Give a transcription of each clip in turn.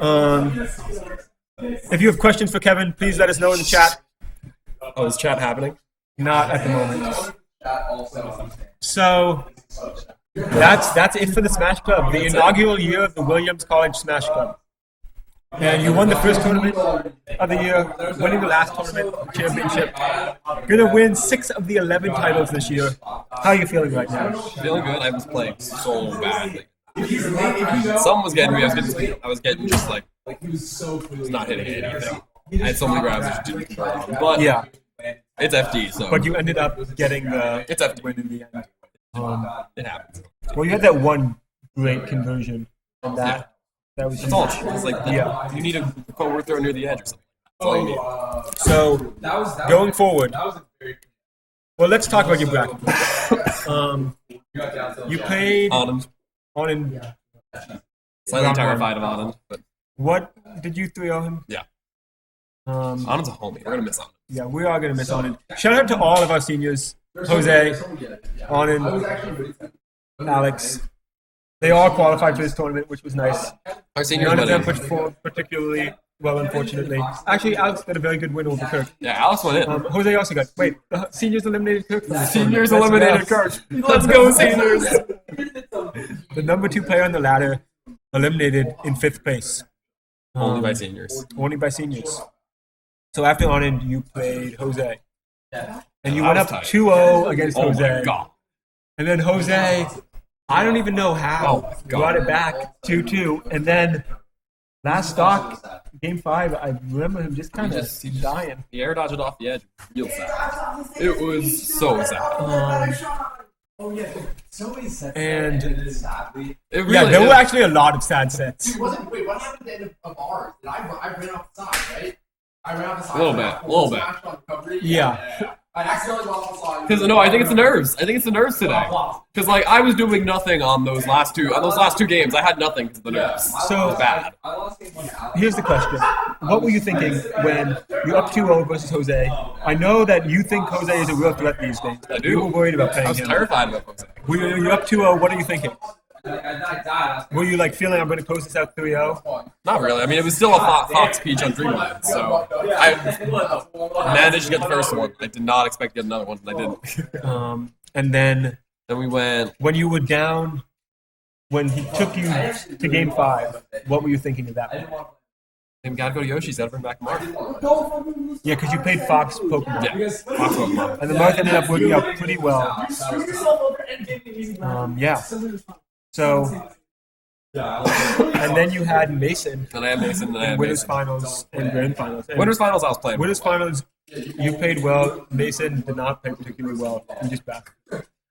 Um, if you have questions for Kevin, please let us know in the chat. Oh, is chat happening? Not at the moment. So that's it for the Smash Club, the inaugural year of the Williams College Smash Club. And you won the first tournament of the year, winning the last tournament championship. Going to win 6 of the 11 titles this year. How are you feeling right now? Feeling good. I was playing so badly. Someone was getting me. I was getting just like not hitting anything. I had so many grabs that didn't convert on. But yeah, it's FD. So. But you ended up getting the win in the end. It happens. Well, you had that one great conversion, and that was. That's all. It's like you need a forward throw near the edge or something. That's all you need. So going forward, well, let's talk about your bracket. You played Anand. Slightly terrified of Anand, but what did you 3-0 him? Yeah. Anand's a homie. We're gonna miss Anand. Yeah, we are gonna miss Anand. Shout out to all of our seniors: Jose, Anand, Alex. They all qualified for this tournament, which was nice. Our seniors None of them pushed forward particularly well, unfortunately. Actually, Alex got a very good win over Kirk. Yeah, Alex went in. Jose also got. Wait, the seniors eliminated Kirk. The seniors eliminated Kirk. Let's go, seniors! The number 2 player on the ladder eliminated in 5th place. Only by seniors. Only by seniors. So after Anand, you played Jose. And you went up 2-0 against Jose. Oh my god. And then Jose, I don't even know how, brought it back 2-2. And then last stock, game 5, I remember him just kind of dying. He air dodged off the edge. Real sad. It was so sad. And Really, there were actually a lot of sad sets. Wait, what happened at the end of ours? I ran off the side, right? I ran off the side. A little bit. Yeah. I accidentally went off the side. Because no, I think it's the nerves. I think it's the nerves today. Because like I was doing nothing on those last two games. I had nothing because of the nerves. So it was bad. Here's the question: what were you thinking when you're up 2-0 versus Jose? I know that you think Jose is a real threat these days. I do. You were worried about playing him. I was terrified about Jose. You're up 2-0. What are you thinking? Were you like feeling I'm going to close this out 3-0? Not really. I mean, it was still a Fox Peach on Dreamland, so I managed to get the first one. I did not expect to get another one, and I didn't. And then we went when you were down, when he took you to game 5. What were you thinking of that one? We gotta go to Yoshi's. Gotta bring back Mark. Yeah, because you played Fox Pokemon. Yeah, Fox Pokemon. And the Mark ended up working out pretty well. Yeah. So, and then you had Mason. And I had Mason. And I had Winners Mason. Finals and Grand Finals. And Winners Finals, I was playing. Winners Finals, you played well. Mason did not play particularly well. You just back.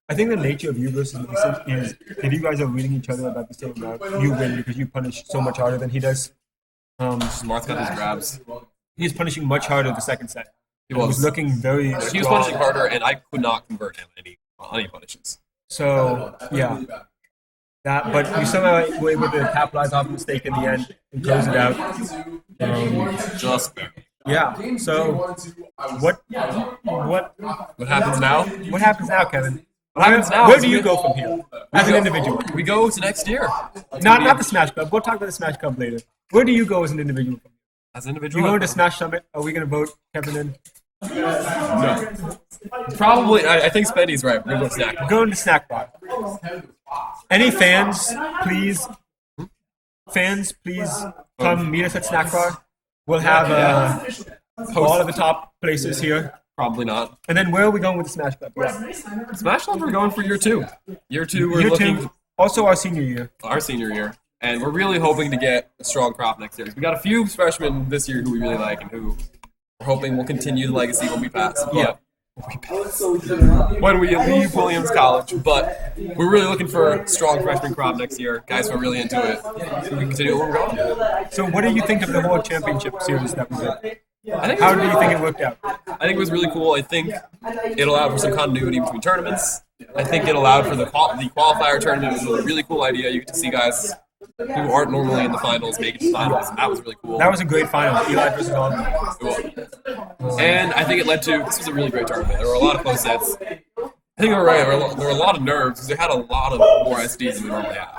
I think the nature of you versus Mason is if you guys are reading each other about the same amount, you win because you punish so much harder than he does. Mark's got his grabs. He's punishing much harder the second set. He It was looking very strong. He was punishing harder, and I could not convert him any punishes. So, yeah. But you somehow were able to capitalize off the mistake in the end and close it out. Just barely. Yeah. So, what happens now? What happens now, Kevin? What happens now? Where do you go from here as an individual? We go to next year. Not the Smash Club. We'll talk about the Smash Club later. Where do you go as an individual from here? As an individual? You going to Smash Summit? Are we going to vote Kevin in? No. Probably. I think Spenny's right. We're going to go snack. Going to Snack Bar. Any fans, please come meet us at Snack Bar. We'll have all of the top places here. Probably not. And then where are we going with the Smash Club? Yeah. Smash Club, we're going for year 2. Year 2, we're Year looking... 2, also our senior year. Our senior year. And we're really hoping to get a strong crop next year. We got a few freshmen this year who we really like and who we're hoping will continue the legacy when we pass. Yeah. When we leave Williams College. But we're really looking for a strong freshman crop next year. Guys who are really into it. So we can continue where we're going. So what do you think of the whole championship series that we did? How do you think it worked out? I think it was really cool. I think it allowed for some continuity between tournaments. I think it allowed for the qualifier tournament. It was a really cool idea. You get to see guys who aren't normally in the finals make it to the finals, and that was really cool. That was a great final, Eli versus Alden. And I think it led to, this was a really great tournament. There were a lot of close sets. I think you're right. There were a lot of nerves because they had a lot of more SDs than we normally have.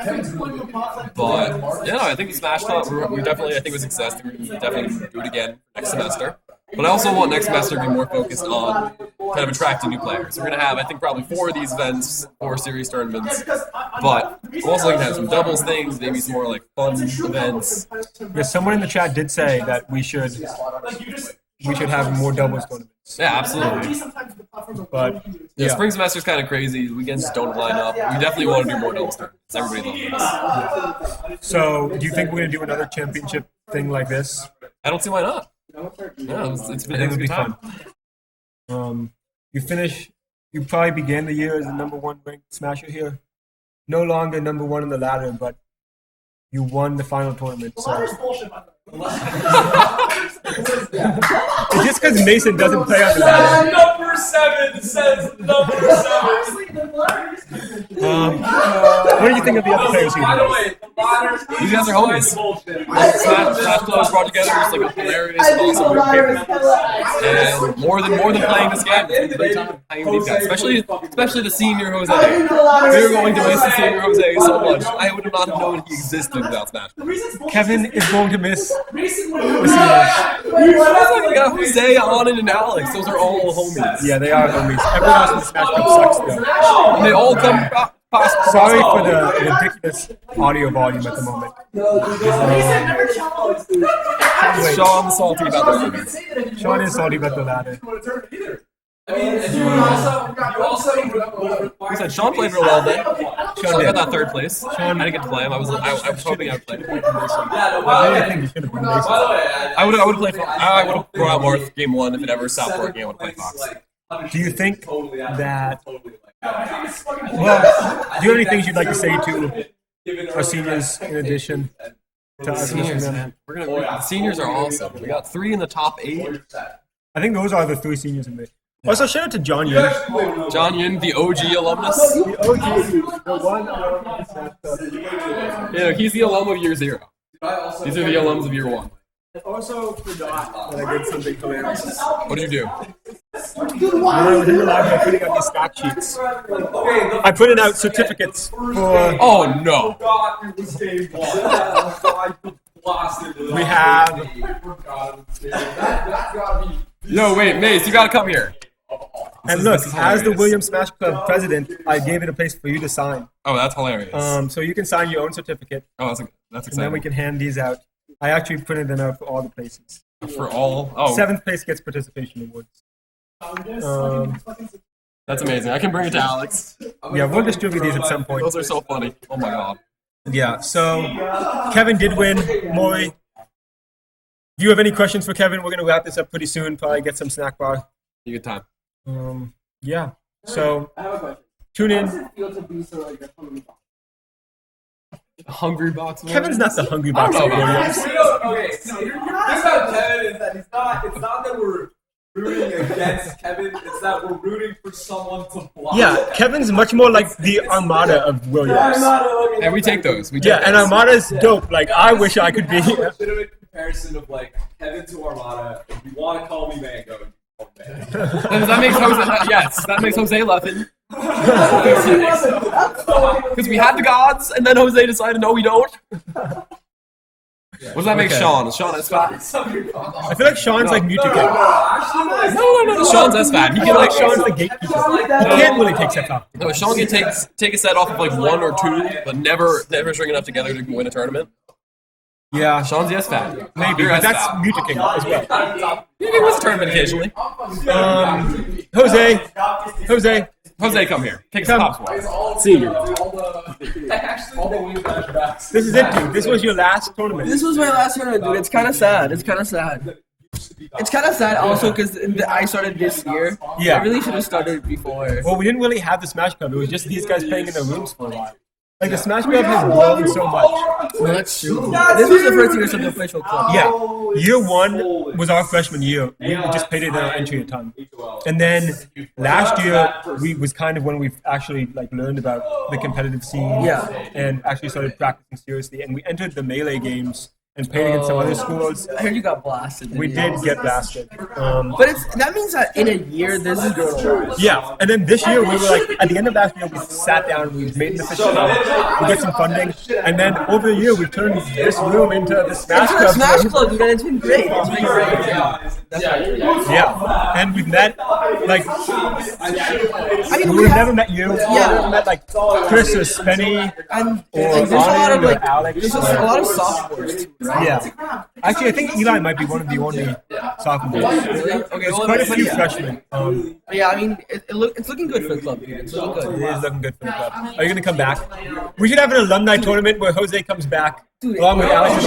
But yeah, I think the Smash Cut, we definitely, I think it was a success. We're going to definitely do it again next semester. But I also want next semester to be more focused on kind of attracting new players. We're going to have, I think, probably 4 of these events, 4 series tournaments. But we're also going to have some doubles things, maybe some more like fun events. Yeah, someone in the chat did say that we should have more doubles tournaments. Yeah, absolutely. But yeah, spring semester's kind of crazy. Weekends just don't line up. We definitely want to do more doubles tournaments. Everybody loves this. So, do you think we're going to do another championship thing like this? I don't see why not. Yeah, it's been a good time. Fun. You probably began the year as the #1 ranked Smasher here. No longer #1 in the ladder, but you won the final tournament. So. It's just because Mason doesn't play on the ladder. Number 7 says number 7. What do you think of the other players here? By the way, these guys are homies. Smash Club was brought together. It's like a hilarious, awesome group of people. And more than playing this game, it's a great time playing these guys, especially the senior Jose. We were going to miss the senior Jose so much. I would not have known he existed without Smash Club. Kevin is going to miss the seniors. We got Jose, Anan, and Alex. Those are all homies. Yeah, they are homies. Everyone else in the Smash Club sucks, though. And they all come past. Sorry for the ridiculous audio volume at the moment. Sean's salty about the ladder. Sean is salty about the ladder. Like I said, Sean played real well then. Sean got that 3rd place. I didn't get to play him. I was hoping I would play him. I really think you should have been Mason. I would have brought out Marth game 1 if it ever stopped working. I would have played Fox. Do you think that? Well, do you have any things you'd like to say to our seniors in addition to us? The seniors are awesome. We got 3 in the top 8. I think those are the 3 seniors in there. Also, shout out to John Yin. John Yin, the OG alumnus. The OG, the one alum. Yeah, he's the alum of year 0. These are the alums of year 1. I also forgot that I did something hilarious. What did you do? When I was in the library putting out these fact sheets, I printed out certificates for. Oh no! We have. No, wait, Mace, you gotta come here. And look, as the Williams Smash Club president, I gave it a place for you to sign. Oh, that's hilarious. So you can sign your own certificate. Oh, that's exciting. And then we can hand these out. I actually printed them out for all the places. For all? Oh. 7th place gets participation awards. That's amazing. I can bring it to Alex. Yeah, we'll distribute these at some point. Those are so funny. Oh my god. Yeah, so Kevin did win. Maury, do you have any questions for Kevin? We're going to wrap this up pretty soon. Probably get some snack bar. You good time. Yeah, so tune in. Hungry box. Kevin's not the hungry box of Williams. Okay, this about Kevin is that it's not that we're rooting against Kevin, it's that we're rooting for someone to block. Yeah, Kevin's much more like the Armada of Williams. Yeah, we take those. And Armada's dope. Like, I wish I could be. Legitimate comparison of like Kevin to Armada. If you want to call me Mango, you call me Mango. That makes Jose. Yes, that makes Jose Leffin. Because we had the gods, and then Jose decided, no, we don't. What does that make Sean? Is Sean S-Fat? I feel like Sean's like Mewtwo. No. Sean's S-Fat. He I can feel like Sean's the gatekeeper. He can't really take sets off. No, Sean can take a set off of like 1 or 2, but never string enough together to win a tournament. Yeah, Sean's the S-Fat. maybe, but that's Mewtwo King as well. He wins a tournament occasionally. Jose, come here. Take some top spot. See you. This is it, dude. This was your last tournament. This was my last tournament, dude. It's kind of sad. It's kind of sad also because I started this year. Yeah. I really should have started before. Well, we didn't really have the Smash Club. It was just these guys playing in their rooms for a while. Like, the Smash Club has grown so much. No, that's true. This was the first year of the official club. Yeah. Year 1 was our freshman year. We just paid it in our entry a ton. And then last year, was kind of when we actually like learned about the competitive scene. Yeah. And actually started practicing seriously. And we entered the Melee games and played against some other schools. I heard you got blasted. We did get blasted. But that means that in a year, this is going to Yeah, and then this year we were like, at the end of last year, we sat down, we made an official club, we got some funding, and then over the year we turned this room into the Smash It's a Club. Smash Club, dude, and it's been great. It's been great. Yeah, and we've met, like, I mean, we would have never met you. Yeah. We would have met, like, Chris or Spenny And or like, there's a lot of Anand or like, Alex. there's just a lot of sophomores too, right? Yeah. Actually, I think Eli might be one of the only sophomores. Really? Okay, There's well, quite a but few yeah. freshmen. But yeah, I mean, it's looking good for the club, dude. It's looking It good. is looking good for the club. Are you going to come back? We should have an alumni tournament where Jose comes back, Dude, along with Alex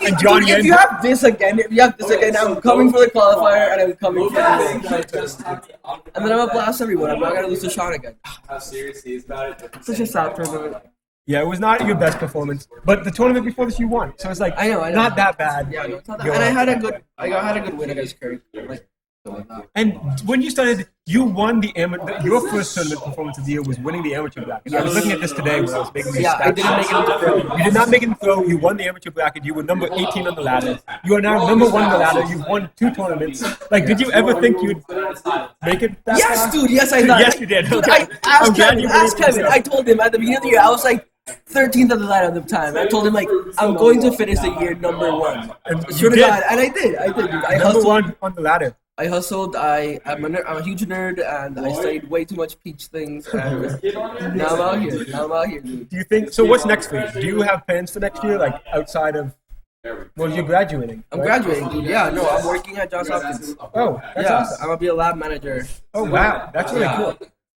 and John Dude, if Yen. you have this again, I'm coming for the qualifier and I'm coming for the and then I'm gonna blast everyone. I'm not gonna lose to Sean again. How serious he is about it. Such a sad tournament. Yeah, it was not your best performance, but the tournament before this you won, so it's like I know. not that bad. Yeah, no, it's not that. And I had a good win against Kirk. Like, And when you started, you won your first tournament performance of the year was winning the amateur bracket. I was looking at this today when I was making these yeah, I stats. didn't make it into pro. You did not make it in pro. You won the amateur bracket. You were number 18 on the ladder. You are now number 1 on the ladder. You've won 2 tournaments. Like, did you ever think you'd make it that Yes, far? dude. Yes, I thought. Yes, you did. Dude, Okay. I'm glad you ask believed Kevin. yourself. I told him at the beginning of the year, I was like 13th on the ladder at the time. I told him like I'm going to finish the year number 1. And you Sure to did. God, and I did. Dude. I Number hustled. 1 on the ladder. I'm a huge nerd, and I studied way too much peach things. And now I'm out here, dude. Do you think so? What's next for you? Do you have plans for next year, like outside of? Well, you're graduating. I'm right? graduating, dude. Yeah, no, I'm working at Johns Hopkins. Oh, that's Yeah, awesome. I'm gonna be a lab manager. Oh wow, that's really Yeah. cool.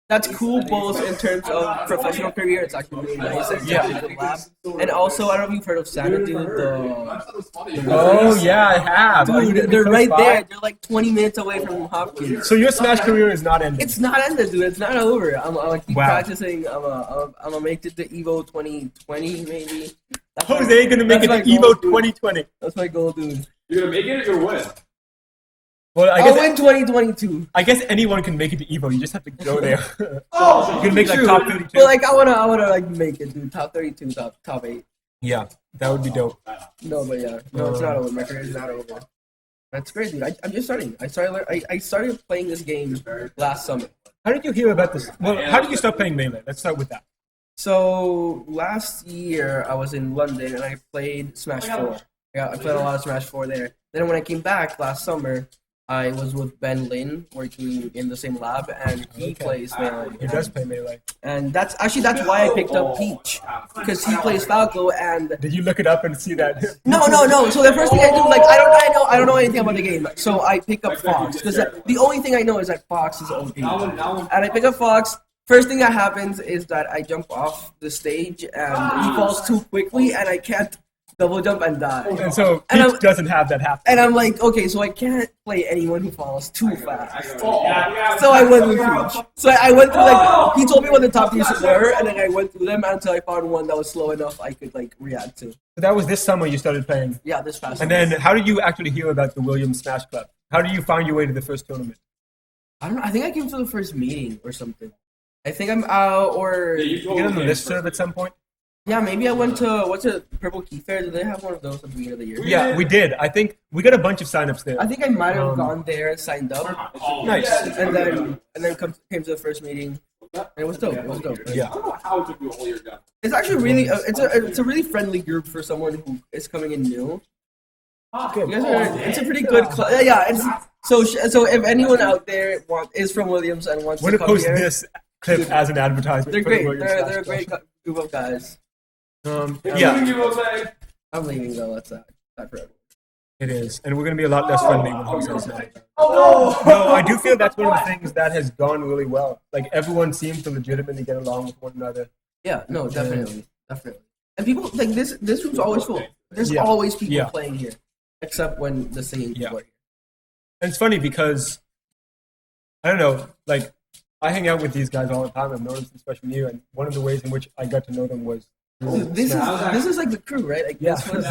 That's cool both in terms of professional career. It's actually really nice. It's actually a good lab. And also, I don't know if you've heard of Santa, dude. Oh yeah, I have. Are you gonna Dude, be they're close right by? there. They're like 20 minutes away from Hopkins. So your Smash career is not ending. It's not ended, dude. It's not over. I'm gonna keep Wow. practicing. I'm gonna make it to Evo 2020, maybe. That's my- Jose gonna make it that's to my goal, Evo dude. 2020. That's my goal, dude. You're gonna make it or you're winning. Well, I I'll guess win 2022. anyone can make it to Evo. You just have to go there. You can make like True. top 32. But like, I wanna like make it, dude. Top 32, top 8. Yeah, that would be dope. No, but yeah, no, it's not over. My career is not over. That's great, dude. I'm just starting. I started playing this game last summer. How did you hear about this? Well, how did you start playing Melee? Let's start with that. So last year I was in London and I played Smash 4. Yeah, I played a lot of Smash 4 there. Then when I came back last summer, I was with Ben Lin working in the same lab, and he plays Melee. He does play Melee. And that's why I picked up Peach, because he plays Falco. And Did you look it up and see that? no. So the first thing I do, like, I don't know anything about the game. So I pick up Fox, because the only thing I know is that Fox is OP. And I pick up Fox. First thing that happens is that I jump off the stage and he falls too quickly, and I can't double jump and die. And so And Peach I'm- doesn't have that happen. And I'm like, okay, so I can't play anyone who falls too fast. So I went with Peach. So I went through, like, he told me what the top tiers were, and then I went through them until I found one that was slow enough I could, like, react to. So that was this summer you started playing. Yeah, this fast. And then how did you actually hear about the Williams Smash Club? How did you find your way to the first tournament? I don't know. I think I came to the first meeting or something. I think I'm out, or Did you get on the listserv at some point? yeah, maybe I went to what's it, Purple Key Fair? Did they have one of those at the beginning of the year? Yeah, we did. I think we got a bunch of signups there. I think I might have gone there and signed up, Nice. and then came to the first meeting. And it was dope. It was dope. Yeah. How it took you a whole year down. It's actually really it's a really friendly group for someone who is coming in new. You guys it's a pretty good club. Yeah, it's so if anyone out there is from Williams and wants We're to gonna come post here, this clip as an advertisement. they're for the great. Williams They're Smash a great Club. group of guys. Yeah, I'm leaving though. That's sad. Sad for everyone. it is, and we're gonna be a lot less friendly when Jose's not. No, I do feel that's one of the things that has gone really well. Like everyone seems to legitimately get along with one another. Yeah, no, definitely. And people like this room's always full. There's Yeah. always people Yeah. playing here, except when the singing people are here. And it's funny because I don't know, like I hang out with these guys all the time. I've known them since freshman year, and one of the ways in which I got to know them was through This Smash. is like the crew, right? Like Yeah. this was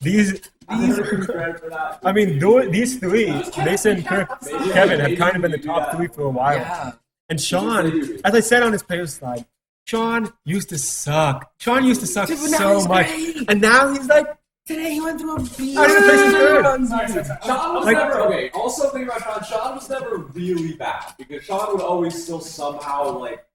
These I mean, these three, Mason, Kirk, Kevin, have kind of been the top three for a while. yeah. And Sean, as I said on his player slide, Sean used to suck. Sean used to suck Dude, but now so he's much. great. And now he's like Today he went through a beat. I didn't play since third. Sean was Like- never okay. Also, think about Sean. Sean was never really bad because Sean would always still somehow like.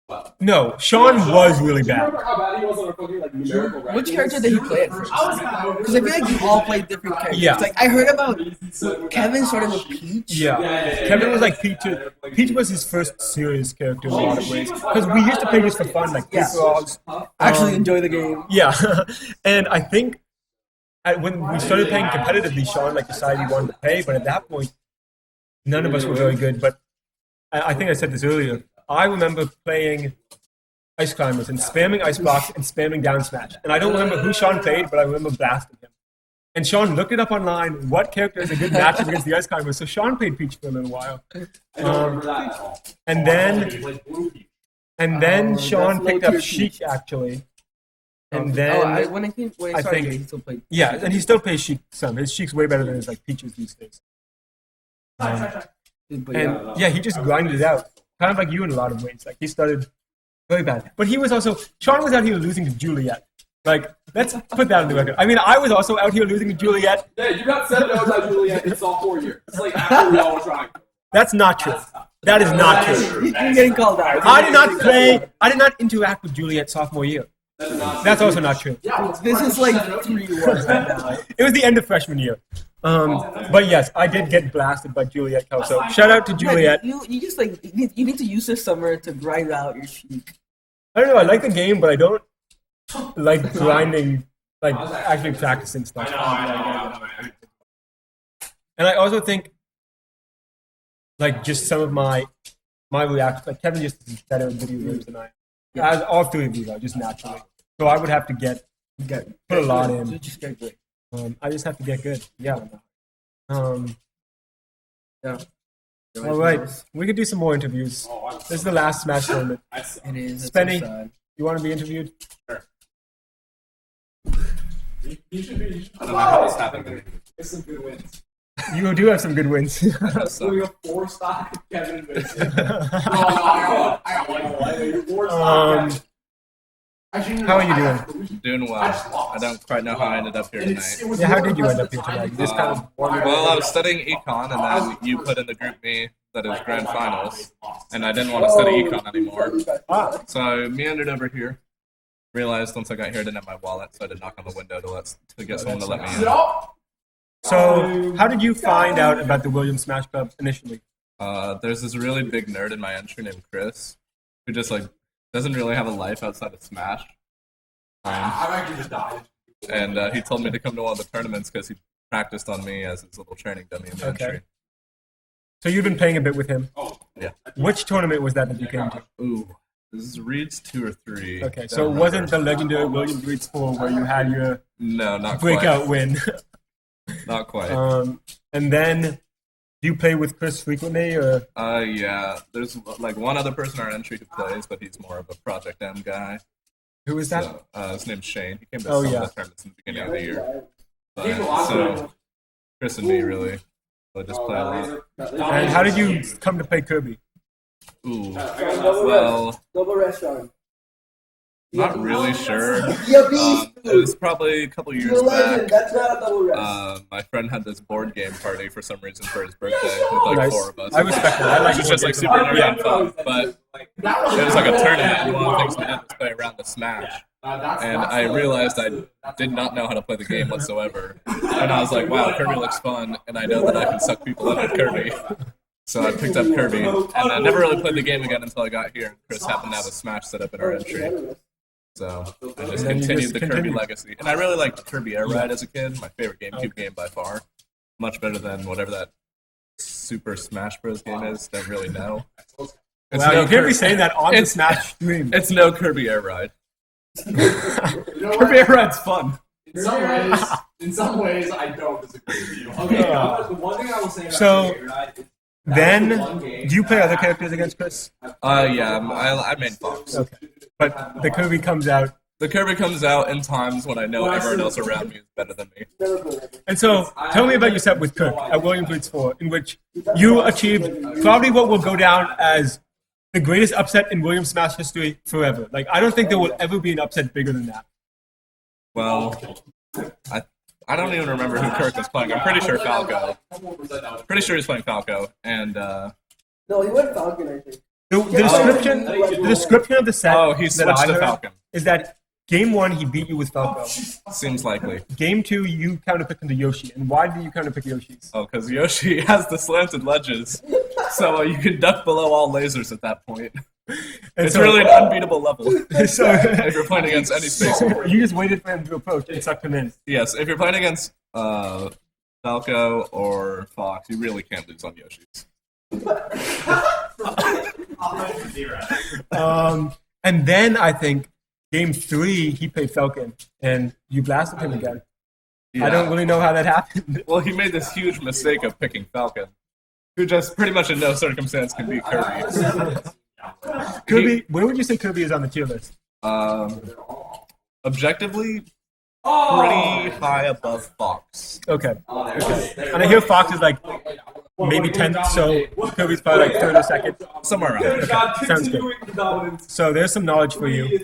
Well, No, Sean was really do you bad. remember how bad he was on a fucking like numerical rankings? Which character did he play at first? Because I feel like you all played different characters. Yeah. Like I heard about Kevin started with Peach. Yeah. Kevin was like Peach. Peach was his first serious character in a lot of ways. Because we used to play just for fun, like Yeah. frogs. Actually enjoy the game. Yeah. And I think when we started playing competitively, Sean like decided he wanted to pay, but at that point, none of us were very good. But I think I said this earlier. I remember playing Ice Climbers and spamming Icebox and spamming Down Smash. And I don't remember who Sean played, but I remember blasting him. And Sean looked it up online, what character is a good matchup against the Ice Climbers. So Sean played Peach for a little while. I don't remember that at all. And then Sean that's picked low up tier Sheik, Peach. actually. And then, when I I started, think- he still played. yeah, and he still plays Sheik some. His Sheik's way better than his like Peaches these days. But And yeah, he just grinded it out. Kind of like you in a lot of ways. Like he started very bad. But he was also, Sean was out here losing to Juliet. Like, let's put that on the record. I mean, I was also out here losing to Juliet. Yeah, you got 7 O's out Juliet in sophomore year. It's like after we all were trying. That's not true. That is not true. You're getting called out. I did not interact with Juliet sophomore year. That's also not true. This is like 3-1 right now. It was the end of freshman year. But yes, I did get blasted by Juliet Kelso. Shout out to Juliet. You just like you need to use this summer to grind out your Sheik. I don't know, I like the game, but I don't like grinding, like actually practicing stuff. And I also think, like, just some of my reactions, like Kevin just is better at video games than I am. As all three of you are, just naturally. So I would have to put a lot in. Just get great. I just have to get good. Yeah. Yeah. All right, we could do some more interviews. This is the last Smash tournament. It is. It's Spenny, so sad. you want to be interviewed? You should be. I don't know how this happened. It's some good wins. You do have some good wins. Doing a 4-stock Kevin Mason. I got one. 4-stock. How are you doing? Doing well. I don't quite know how I ended up here tonight. Yeah, how did you end up here tonight? This kind of Well, I was studying econ, and then you put in the group me that is grand finals, and I didn't want to study econ anymore. So I meandered over here. Realized once I got here I didn't have my wallet, so I did knock on the window to get someone to let me in. So, how did you find out about the Williams Smash Club initially? There's this really big nerd in my entry named Chris, who just like doesn't really have a life outside of Smash. I've actually just died. And he told me to come to one of the tournaments because he practiced on me as his little training dummy in the entry. So you've been playing a bit with him. Yeah. Which tournament was that you came to? Ooh, this is Reed's 2 or 3. Okay, so it wasn't the legendary Williams Reeds 4 where you had your No, not breakout win. quite. Not quite. And then, do you play with Chris frequently, or? Yeah. There's like one other person in our entry who plays, but he's more of a Project M guy. Who is that? So, his name's Shane. He came to Oh, some yeah. of the tournaments in the beginning of the year. But, so Chris and me really will just play a lot. And how did you come to play Kirby? Ooh. Well, Double restaurant. not really sure. Yeah, beast. It was probably a couple years back. That's not a double rest. My friend had this board game party for some reason for his birthday with like Nice. 4 of us. I respect that. I like It was just like super nerdy and fun, but it was like a tournament, and one of the things we did was play around the Smash. And I realized I did not know how to play the game whatsoever. And I was like, wow, Kirby looks fun, and I know that I can suck people in with Kirby. So I picked up Kirby, and I never really played the game again until I got here. Chris happened to have a Smash set up in our entry. So I just then you continued just the Kirby continued. legacy. And I really liked Kirby Air Ride as a kid, my favorite GameCube game by far. Much better than whatever that Super Smash Bros. Game is. Don't really know. It's Wow, no you can't be Kirby- saying that on the it's- Smash stream. It's no Kirby Air Ride. Kirby Air Ride's fun. In some ways, I don't disagree with you. Okay, Yeah. the one thing I was saying about So, Kirby, right, is Then, that's the one game do you play that other I characters against Chris? Yeah, I made Fox. Okay. But the Kirby comes out. The Kirby comes out in times when I know everyone else around me is better than me. And so, tell me about your set with Kirk at Williams Reeds 4, in which you achieved probably what will go down as the greatest upset in Williams Smash history forever. Like, I don't think there will ever be an upset bigger than that. Well, I don't even remember who Kirk was playing. I'm pretty sure Falco. Pretty sure he's playing Falco, and No, he went Falcon, I think. The description of the set he that I switched to heard Falcon. is that game 1 he beat you with Falco. Seems likely. Game 2 you counterpicked into Yoshi. And why did you counterpick Yoshi's? Oh, because Yoshi has the slanted ledges, so you can duck below all lasers at that point. It's really an unbeatable level. So If you're playing against any space. you just waited for him to approach and sucked him in. Yes, if you're playing against Falco or Fox, you really can't lose on Yoshi's. And then I think game 3 he played Falcon and you blasted him again. Yeah. I don't really know how that happened. Well, he made this huge mistake of picking Falcon, who just pretty much in no circumstance can beat Kirby. Kirby, where would you say Kirby is on the tier list? Objectively, pretty high above Fox. Okay. And I hear Fox is like maybe 10th, so Kirby's probably like 3rd or 2nd. Somewhere around there. Sounds good. So there's some knowledge for you.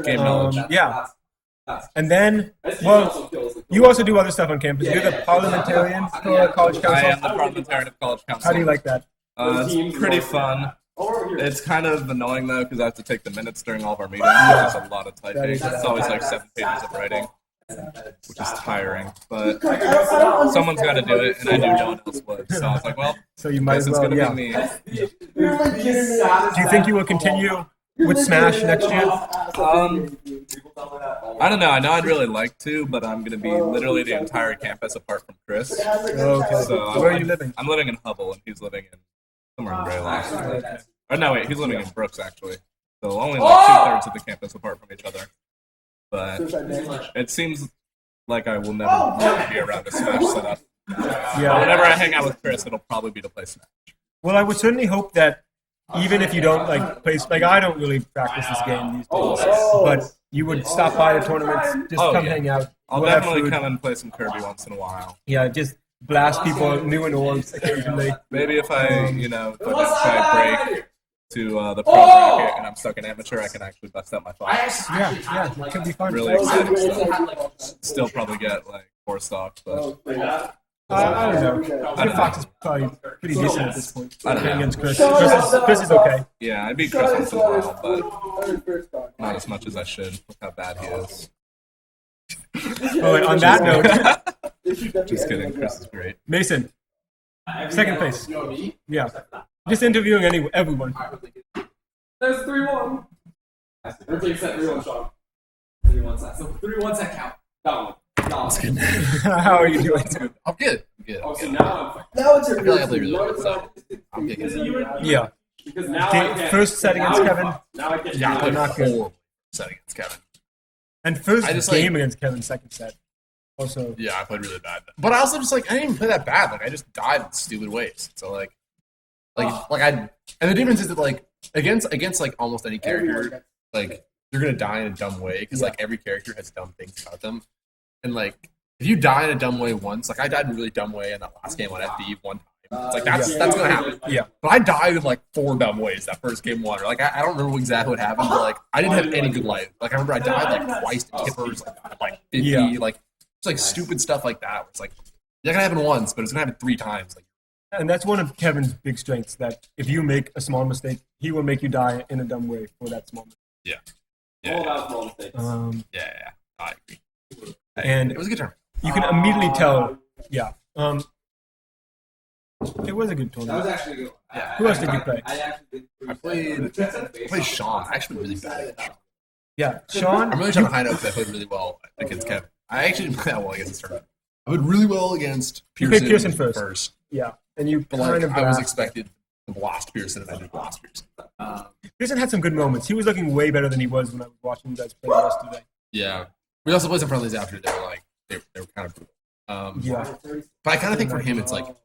Game knowledge. Yeah. And then, well, you also do other stuff on campus. You're the parliamentarian for College Council. I am the parliamentarian of College Council. How do you like that? It's pretty fun. It's kind of annoying though because I have to take the minutes during all of our meetings. Which is a lot of typing. It's always like 7 pages of writing, which is tiring. But someone's got to do it, and I knew no one else would. So I was like, well, So you might guess as it's well, gonna yeah. be me. Do you think you will continue with Smash next year? I don't know. I know I'd really like to, but I'm gonna be literally the entire campus apart from Chris. Okay. So Where are you living? I'm living in Hubble, and he's living in somewhere in Greylock. Or no, wait, he's living in Brooks actually. So only like 2/3 of the campus apart from each other. But it seems like I will never be around a Smash setup. But Yeah. whenever I hang out with Chris, it'll probably be to play Smash. Well, I would certainly hope that even if you don't like play, like I don't really practice this game these days, but you would stop by the tournaments, just Oh, come yeah. hang out. I'll We'll have definitely food. come and play some Kirby once in a while. Yeah, just blast people new and old occasionally. Maybe if I, if I break to the pro bracket and I'm stuck in amateur, I can actually bust out my Fox. Yeah, it could be fun. Really exciting stuff. Still probably get like 4 stock, but I don't know. I think Fox is probably pretty decent at this point. I don't know. Against Chris. Chris is okay. yeah, I beat Chris once in a while, but not as much as I should with how bad he is. Oh, and on that note, Just kidding, Chris is great. Mason, second place. Yeah, just interviewing everyone. There's 3-1. Or take set 3-1 shot. 3-1 set. So 3-1 set count. Down. How are you doing? I'm good. I'm good. Oh, so now Now it's your I feel like I played really well, so I'm good. Yeah. because now I get, First set against now Kevin, Now I get Yeah, I played not good. horrible set against Kevin. and first I just, game against Kevin, second set. Also, Yeah, I played really bad. But I also just I didn't even play that bad. Like I just died in stupid ways. So and the difference is that against like almost any character, like you're gonna die in a dumb way because like every character has dumb things about them, and like if you die in a dumb way once, like I died in a really dumb way in that last game on FB one time. It's like that's gonna happen. yeah. But I died in like 4 dumb ways that first game one. Like I don't remember exactly what happened, but like I didn't have any good life. Like I remember I died like twice to kippers, like 50, Yeah. like it's like stupid stuff like that. Where it's like it's not gonna happen once, but it's gonna happen 3 times. Like And that's one of Kevin's big strengths, that if you make a small mistake, he will make you die in a dumb way for that small mistake. all about small mistakes. yeah, I agree. And It was a good turn. you can immediately tell, yeah. It was a good That was tournament. actually a good one. Who else did you play? I actually did. I played Sean. I actually really bad against Sean. Yeah, Sean. I'm really trying to hide out because I played really well against Kevin. I actually didn't play that well against this tournament. I played really well against You Pearson, played Pearson first. Yeah, and you But kind like of I was blasted. expected to blast Pearson, and I did blast Pearson. Pearson had some good moments. He was looking way better than he was when I was watching you guys play yesterday. Yeah, we also played some friendlies after. They were like they were kind of brutal. Yeah, But I kind of think for him, it's like, and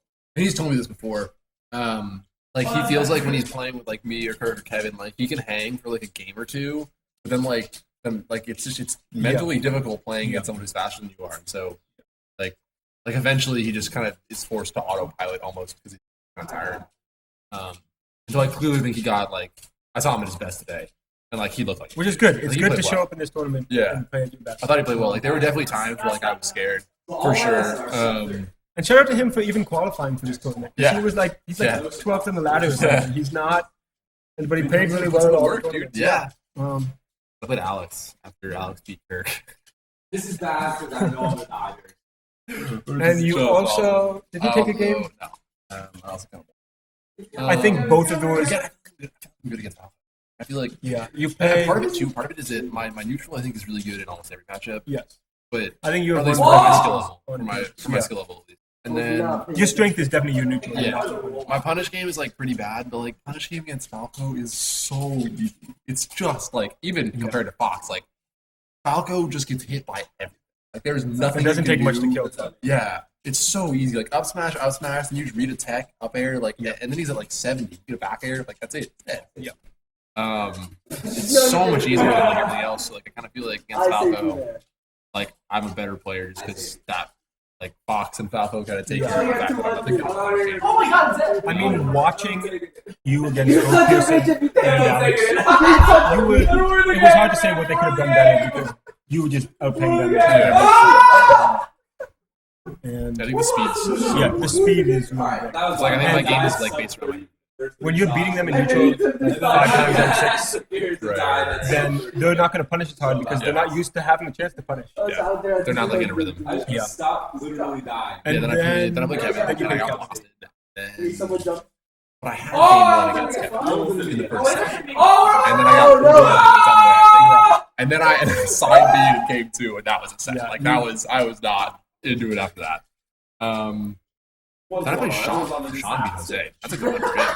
he's told me this before. Like he feels like when he's playing with like me or Kirk or Kevin, like he can hang for like a game or two, but then like it's mentally difficult playing against someone who's faster than you are, and so like eventually he just kind of is forced to autopilot almost because he's kind of tired. And so I clearly think he got like I saw him at his best today, and like he looked like. Which is good. It's Like, he good to played show well. up in this tournament Yeah. and play at your best. I thought he played well. Like there were definitely times where like I was scared for sure. And shout out to him for even qualifying for this tournament. Yeah. He's like Yeah. 12th on the ladder or something. Yeah. He's not, but he played really well. Good at all work, the dude. tournaments. Yeah. Yeah. I played Alex after Alex beat Kirk. This is bad because I know the Dodgers. And you also did you take a game? No. I also kind I think both of those. I'm good against Alpha. I feel like Yeah, you and play. part of it too. Part of it is that my neutral I think is really good in almost every matchup. Yes, But I think you're at least one for my of skill those. level, for my skill level at least. And then Your strength is definitely your neutral. my punish game is like pretty bad, but like punish game against Falco is so easy. It's just like even compared to Fox, like Falco just gets hit by everything. Like there's nothing. It doesn't you can take much to do. kill it. Yeah, it's so easy. Like up smash, and you just read a tech up air, like and then he's at like 70. You get a back air, like that's it. Yeah. It's so much easier than like everything else. So like I kind of feel like against Falco, like I'm a better player just because that like Fox and Falco kind of take care of the fact that I'm not the good player. I mean, watching you against both Pearson and Alex, it was hard to say what they could have done better because you were just outplaying them. And I think the speed's yeah, the speed is really good. That was like I think my game is like based around When you're beating them in neutral like 5 times out of 6, Right. then they're not going to punish as hard because they're not used to having a chance to punish. they're not like in a rhythm. I just Yeah. stopped literally dying. And Then I played Kevin, then you and I pick got Kevin. lost. But I had game 1 against Kevin in the first set. And then I got pulled and then I side B in game 2, and that was a set. Yeah, Like I was not into it after that. Then I played Sean beat Jose. That's a good game.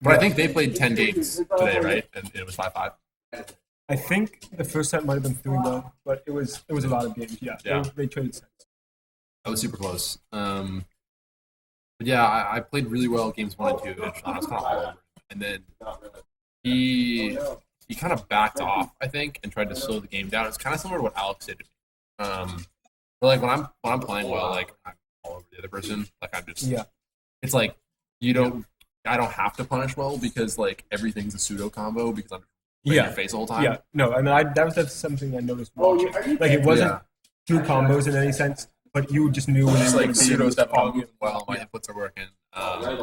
But I think they played 10 games today, right? And it was 5-5. I think the first set might have been 3-1, but it was a lot of games. Yeah, Yeah. They traded sets. That was super close. But yeah, I played really well games 1 and 2, and Sean was kind of all over him. And then he kind of backed off, I think, and tried to slow the game down. It's kind of similar to what Alex did to me. But like when I'm playing well, like I'm all over the other person. Like I'm just It's like I don't have to punish well because like everything's a pseudo combo because I'm in your face the whole time. Yeah, no, I mean that's something I noticed watching. Like it wasn't two combos in any sense, but you just knew when Just they like were pseudo step all on moving well, my inputs are working. And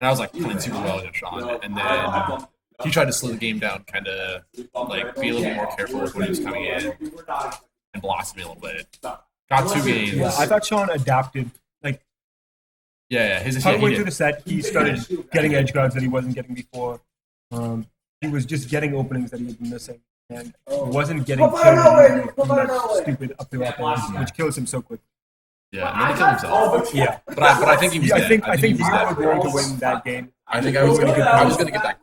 I was like playing super well against Sean, and then he tried to slow the game down, kind of like be a little bit more careful with when he was coming in, and blasted me a little bit. Got 2 games. Yeah, I thought Sean adapted. Like His partway he through did. the set, he started getting edge guards that he wasn't getting before. He was just getting openings that he had been missing, and wasn't getting killed in that stupid up throw up air, which kills him so quickly. Yeah, and then he killed himself. Yeah, But I think he was. I dead. think he you was were dead. going to win that game. I think I was gonna get that.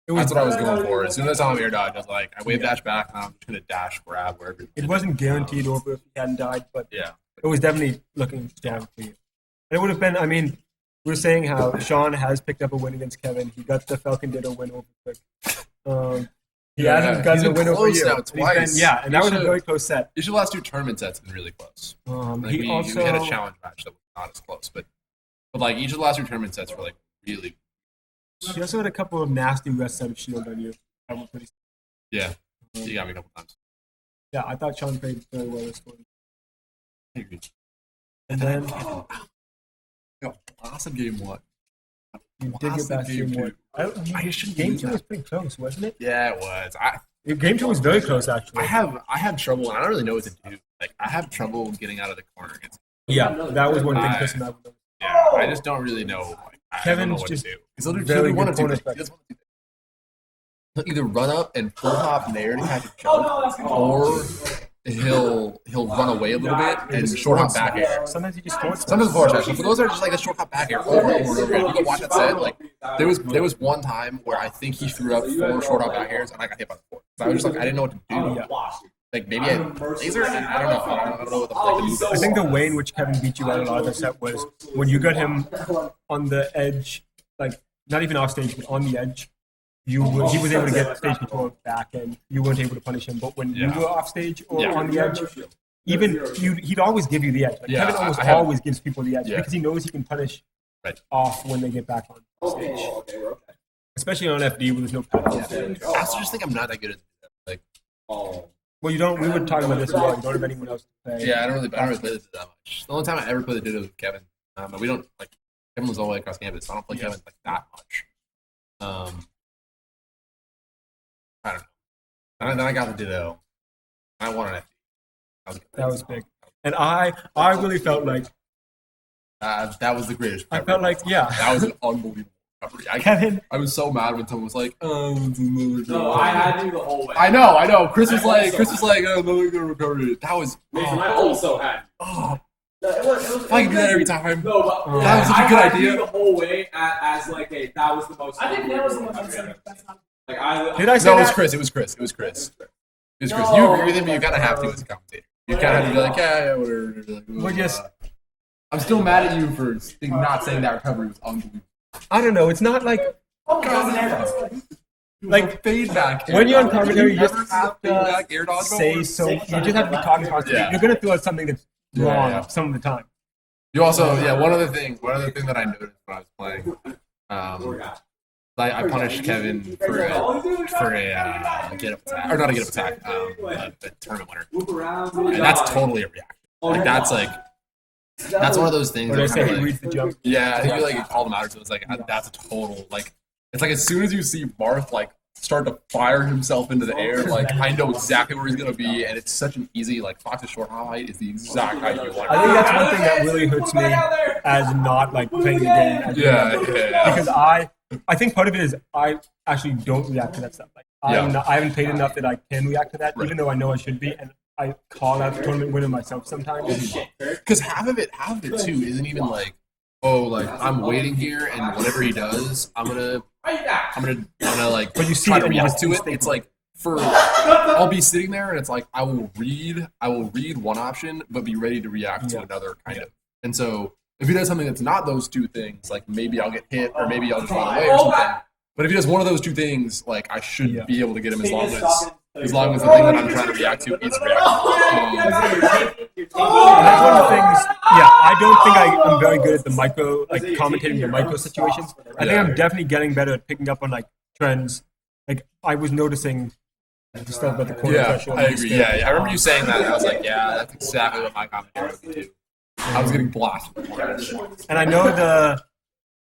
It was That's what I was going for. As soon as I saw him air dodge, I was like, I wave dash back, and I'm just gonna dash grab wherever. It wasn't guaranteed over if he hadn't died, but Yeah. it was definitely looking strong for you. And it would have been. I mean, we were saying how Sean has picked up a win against Kevin. He got the Falcon Ditto win over Kirk. He hasn't gotten he's a been win over close you. now And he's twice. been- and that was a should- very close set. Usually, the last 2 tournament sets have been really close. Like He we also had a challenge match that was not as close, but like each of the last 2 tournament sets were like really. He also had a couple of nasty rests out of shield on you. That were pretty. Yeah, he got me a couple times. Yeah, I thought Sean played very well this one. I agree. And then Awesome game 1. you did get back to game game 1. I shouldn't Game use 2 that. was pretty close, wasn't it? Yeah, it was. Game 2 was very close, actually. I have trouble, and I don't really know what to do. Like I have trouble getting out of the corner against. Yeah, that was one thing I- pissing out. Yeah, I just don't really know. Like, I don't know Kevin's what just to do. He'll do very one good of two corner things. He does one of two things. He'll either run up and full hop nair to catch a jump, or he'll run away a little bit and short hop back air. Sometimes he just force. Sometimes forward smash. For those that are just like a short hop back air over and over and over again. You can watch that set. Like there was one time where I think he threw up 4 short hop back airs and I got hit by the 4. So I was just like I didn't know what to do. Yeah. Like maybe I laser. I don't know. I don't know what the move is. I think the way in which Kevin beat you out a lot of the set was when you got him on the edge, like not even off stage, but on the edge. He was able to get stage control back, and you weren't able to punish him. But when you were off stage or on the edge, he'd always give you the edge. Like Kevin almost always gives people the edge because he knows he can punish off when they get back on stage. Especially on FD when there's no pattern. I also just think I'm not that good at it. Oh. Well, you don't. We were talking about this as well. You don't have anyone else to play. Yeah, I don't really play this that much. The only time I ever played the Ditto was with Kevin. But we don't like Kevin was all the way across campus, so I don't play Kevin like that much. I don't know. And then I got the Ditto. I won an FD. That was big. And I really felt like that was the greatest. I felt like that was an unbelievable recovery. Kevin. I was so mad when someone was like, No, I had you the whole way. I know. Chris was like, oh, no, we're gonna recover it. That was. Mason, I also had. Oh, No, it was if I could do that every time. No, but that was such a good I had idea. you the whole way as like that was the most. I think that was the most unsafe. Like I. Did I say No, that? It was Chris. You No. agree with him, but you kind of have to as a commentator. You kind of have to be like, yeah, whatever. Like, We're just. I'm still mad at you for not saying that recovery was unbelievable. I don't know. It's not like like feedback. when you're on commentary, you just never have feedback, air to dodgeball. say so. You just have to be talking constantly. Yeah. You're gonna throw out something that's wrong Yeah. some of the time. You also, one other thing that I noticed when I was playing, I punished Kevin for a get up attack, or not a get up attack, a tournament winner, and that's totally a reaction. Like that's one of those things. Or they that say kinda he like, reads the jump. yeah, I think you called him out, so it's like that's a total like. It's like as soon as you see Barth like start to fire himself into the air, like I know exactly where he's gonna be, and it's such an easy like Fox's short height is the exact height you want. I think that's one thing that really hurts me as not like playing the game. As Yeah. Because I think part of it is I actually don't react to that stuff. Like I haven't played enough that I can react to that, even though I know I should be, and I call out the tournament winner myself sometimes. Because half of it too isn't even like, oh, like I'm waiting here, and whatever he does, I'm gonna like But you see try it to and you react just to it. think It's like I'll be sitting there, and it's like I will read one option, but be ready to react to another kind of. And so if he does something that's not those two things, like maybe I'll get hit, or maybe I'll just run away or something. But if he does one of those two things, like I should be able to get him as long as the thing that I'm trying to react to is reacting. And that's one of the things. Yeah, I don't think I'm very good at the micro, like commentating the micro situations. I think I'm definitely getting better at picking up on like trends. Like I was noticing the stuff about the corner threshold. I agree. Yeah, I remember you saying that. And I was like, yeah, that's exactly what my commentary would be too. I was getting blasted. And I know the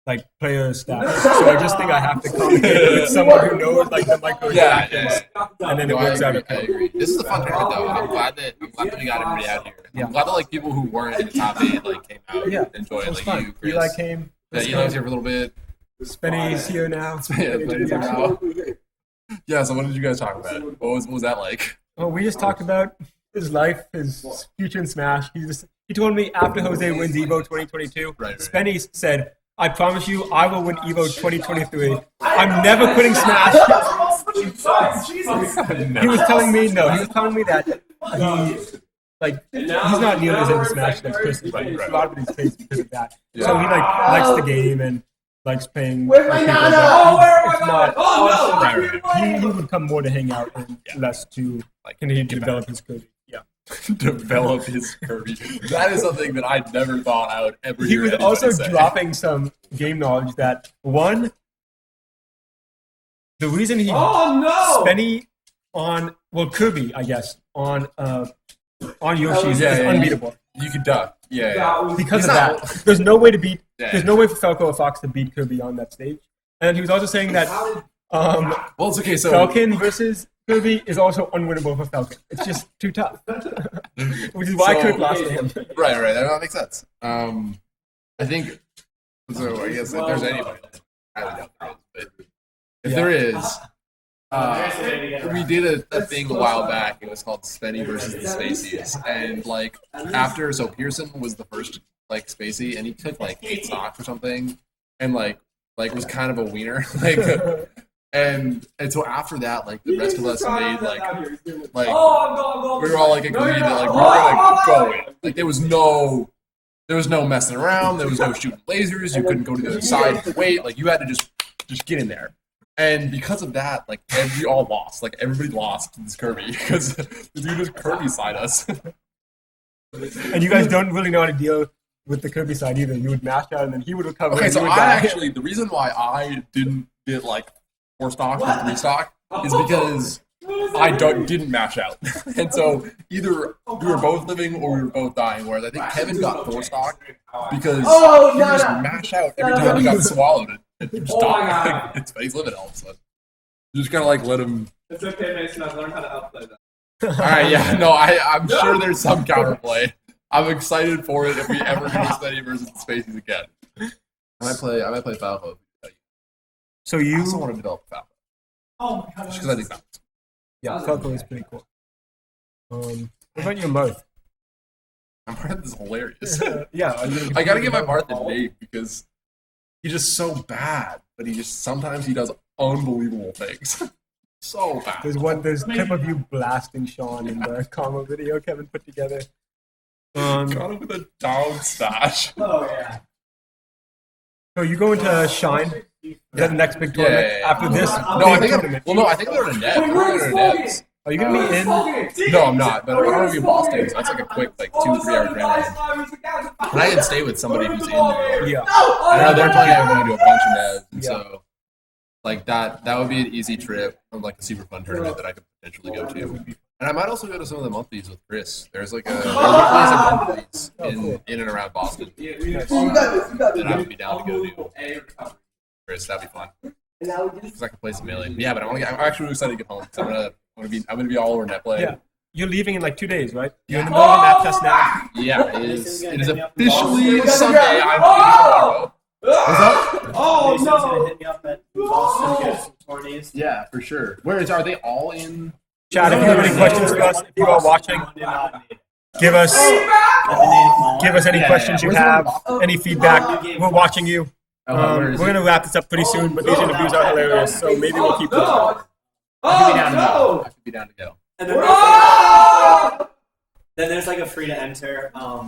like player stats, so I just think I have to commentate with someone who knows like the micro reactions, and then it works out. I agree. This is a fun tournament though. I'm glad that we got everybody out here. I'm glad that like people who weren't in the top 8 like came out and enjoyed It was like fun. you, Chris. Eli came. Yeah, Eli's here for a little bit. Spenny's here now. Spenny's here now. Yeah, so what did you guys talk about? What was that like? Well, we just talked about his life, his future in Smash. He told me after Jose wins Evo 2022, Right. Spenny said, "I promise you, I will win Evo 2023. I'm never quitting Smash." He was telling me that he's not nearly as into Smash as Chris is. Right. A lot of it is faced because of that. Yeah. So he likes the game and likes playing. With people, it's not. He would come more to hang out and less to continue to develop his code. Yeah. Develop his Kirby. That is something that I never thought I would ever He hear was anybody also say. dropping some game knowledge that the reason he Spenny on Kirby, I guess, on Yoshi's is unbeatable. You could duck. Yeah. Because He's of not- that. There's no way Yeah. there's no way for Falco or Fox to beat Kirby on that stage. And he was also saying that Well, it's okay. So Falcon versus Kirby is also unwinnable for Falcon. It's just too tough. Which is why Kirk lost to him. Right. That makes sense. I think so. I guess if there's anybody, I highly doubt there is, but if there is, we did a thing a while back. It was called Spenny versus the Spaceys, and like after, so Pearson was the first like Spacey, and he took like 8 stocks or something, and like was kind of a wiener, like. And so after that, like the rest of us made like we were all like agreed that like we were gonna go in. Like there was no messing around. There was no shooting lasers. You couldn't go to the other side and wait. Like you had to just get in there. And because of that, like we all lost. Like everybody lost to this Kirby because the dude just Kirby side us. And you guys don't really know how to deal with the Kirby side either. You would mash out and then he would recover. Okay, and so you would I die. actually the reason why I didn't get like 4 stock or 3 stock is because didn't mash out, and so either we were both living or we were both dying. Whereas I think Kevin got 4-stock because he would just mash out every time he got swallowed. It just died. It's he's living all of a sudden. You just kind of like let him. It's okay, Mason. I've learned how to outplay that. All right, yeah, no, I'm sure there's some counterplay. I'm excited for it if we ever do Spenny versus the Spaceys again. I might play Falco. So I you, also want to develop Falco. Oh my god. Just because I think Falco. yeah, Falco is pretty cool. What about your Marth? My Marth is hilarious. Yeah, I gotta give my Marth a name because he's just so bad, but sometimes he does unbelievable things. So bad. There's a clip of you blasting Sean in the combo video Kevin put together. Got him with a down stash. Oh, yeah. So you go into Shine. Is that the next big tournament after this? No, I think tournament. I think they're in a net. We're going to Nets. Are you gonna be in? No, I'm not. But I'm going to be in Boston. So that's like a quick 2-3 hour grand. And I can stay with somebody who's in there. Yeah. I know they're planning on going to do a bunch of nets, and so like that would be an easy trip of like a super fun tournament that I could potentially go to. And I might also go to some of the monthlies with Chris. There's like a place of monthlies in and around Boston. That I would be down to go to. Chris, that'd be fun. Because I can play some melee. Yeah, but I'm actually really excited to get home. Cause I'm gonna be all over net play. Yeah. You're leaving in like 2 days, right? You're in the middle of the map test now. Yeah, it is officially Sunday. I'm leaving tomorrow. What's up? Oh, no! Yeah, for sure. Are they all in? Chat, if you have any questions for us, if you are watching, give us any questions you have, any feedback. We're watching you. We're going to wrap this up pretty soon, but these interviews are hilarious, so maybe we'll keep them. I could be down to go. And then there's like a free to enter. Are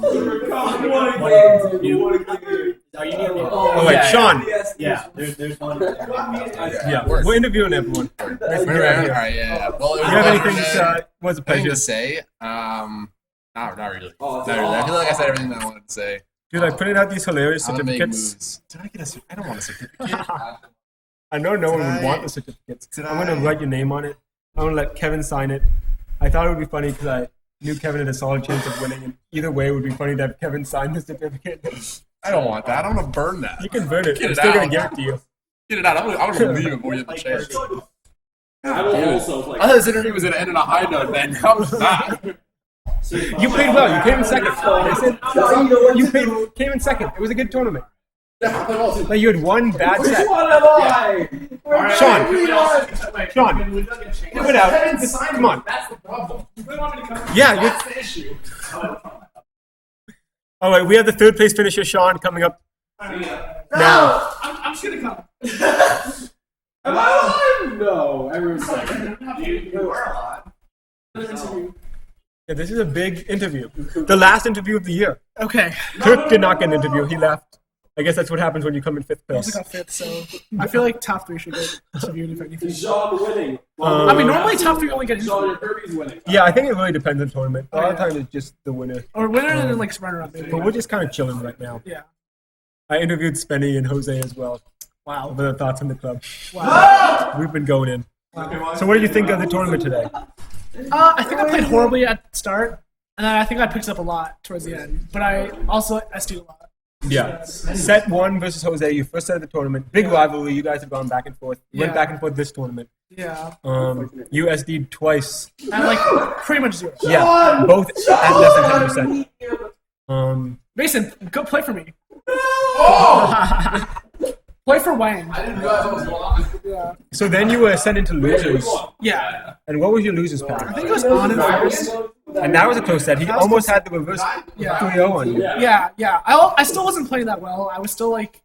you near me? Oh, wait, Sean. Yeah, there's one. Yeah, we're interviewing everyone. All right, yeah. Well, Do you have anything to say? It was a anything pleasure. to say? Not really. Not really. I feel like I said everything that I wanted to say. Dude, I printed out these hilarious I'm gonna make certificates. moves. Did I get I don't want a certificate. I know no one would want the certificates. I'm going to write your name on it. I'm going to let Kevin sign it. I thought it would be funny because I knew Kevin had a solid chance of winning. And either way, it would be funny to have Kevin sign the certificate. I don't want that. I'm gonna burn that. You can burn it. Get I'm it still going out. to give it to you. Get it out. I'm gonna leave it before you get the chance. I will also I thought this interview was gonna end on a high note. Then how was that? You played well. You came in second. You came in second. It was a good tournament. Like you had one bad set. Sean, give it out. Come on. That's the problem. You really want me to come? Yeah. That's the issue. All right, we have the third place finisher, Sean, coming up now. I'm just gonna come. Am I alive? No, everyone's like, you are alive. Yeah, this is a big interview. The last interview of the year. Okay. Kirk did not get an interview. He left. I guess that's what happens when you come in fifth I also place. got fifth, so I feel like top three should get interviewed if anything. Sean winning. I mean, normally top three only get Sean, interviewed. your Kirby's winning. Yeah, I think it really depends on the tournament. A lot of times it's just the winner. Or winner and then like runner up maybe. But we're just kind of chilling right now. Yeah. I interviewed Spenny and Jose as well. Wow. For their thoughts on the club. Wow. We've been going in. So what did you think of the tournament today? I think I played horribly at the start, and then I think I picked up a lot towards the end. But I also SD'd a lot. Yeah. Set 1 versus Jose, your first set of the tournament. Big rivalry. You guys have gone back and forth. Went Yeah. back and forth this tournament. Yeah. You SD'd twice. And like pretty much zero. Yeah. Both at less than 10%. Mason, go play for me. Play for Wang. I didn't realize I was wrong. Yeah. So then you were sent into losers. Yeah. And what was your losers I pack? think it was on and first. And that was a close set. He almost had the reverse Yeah. 3-0 on you. Yeah. I still wasn't playing that well. I was still like,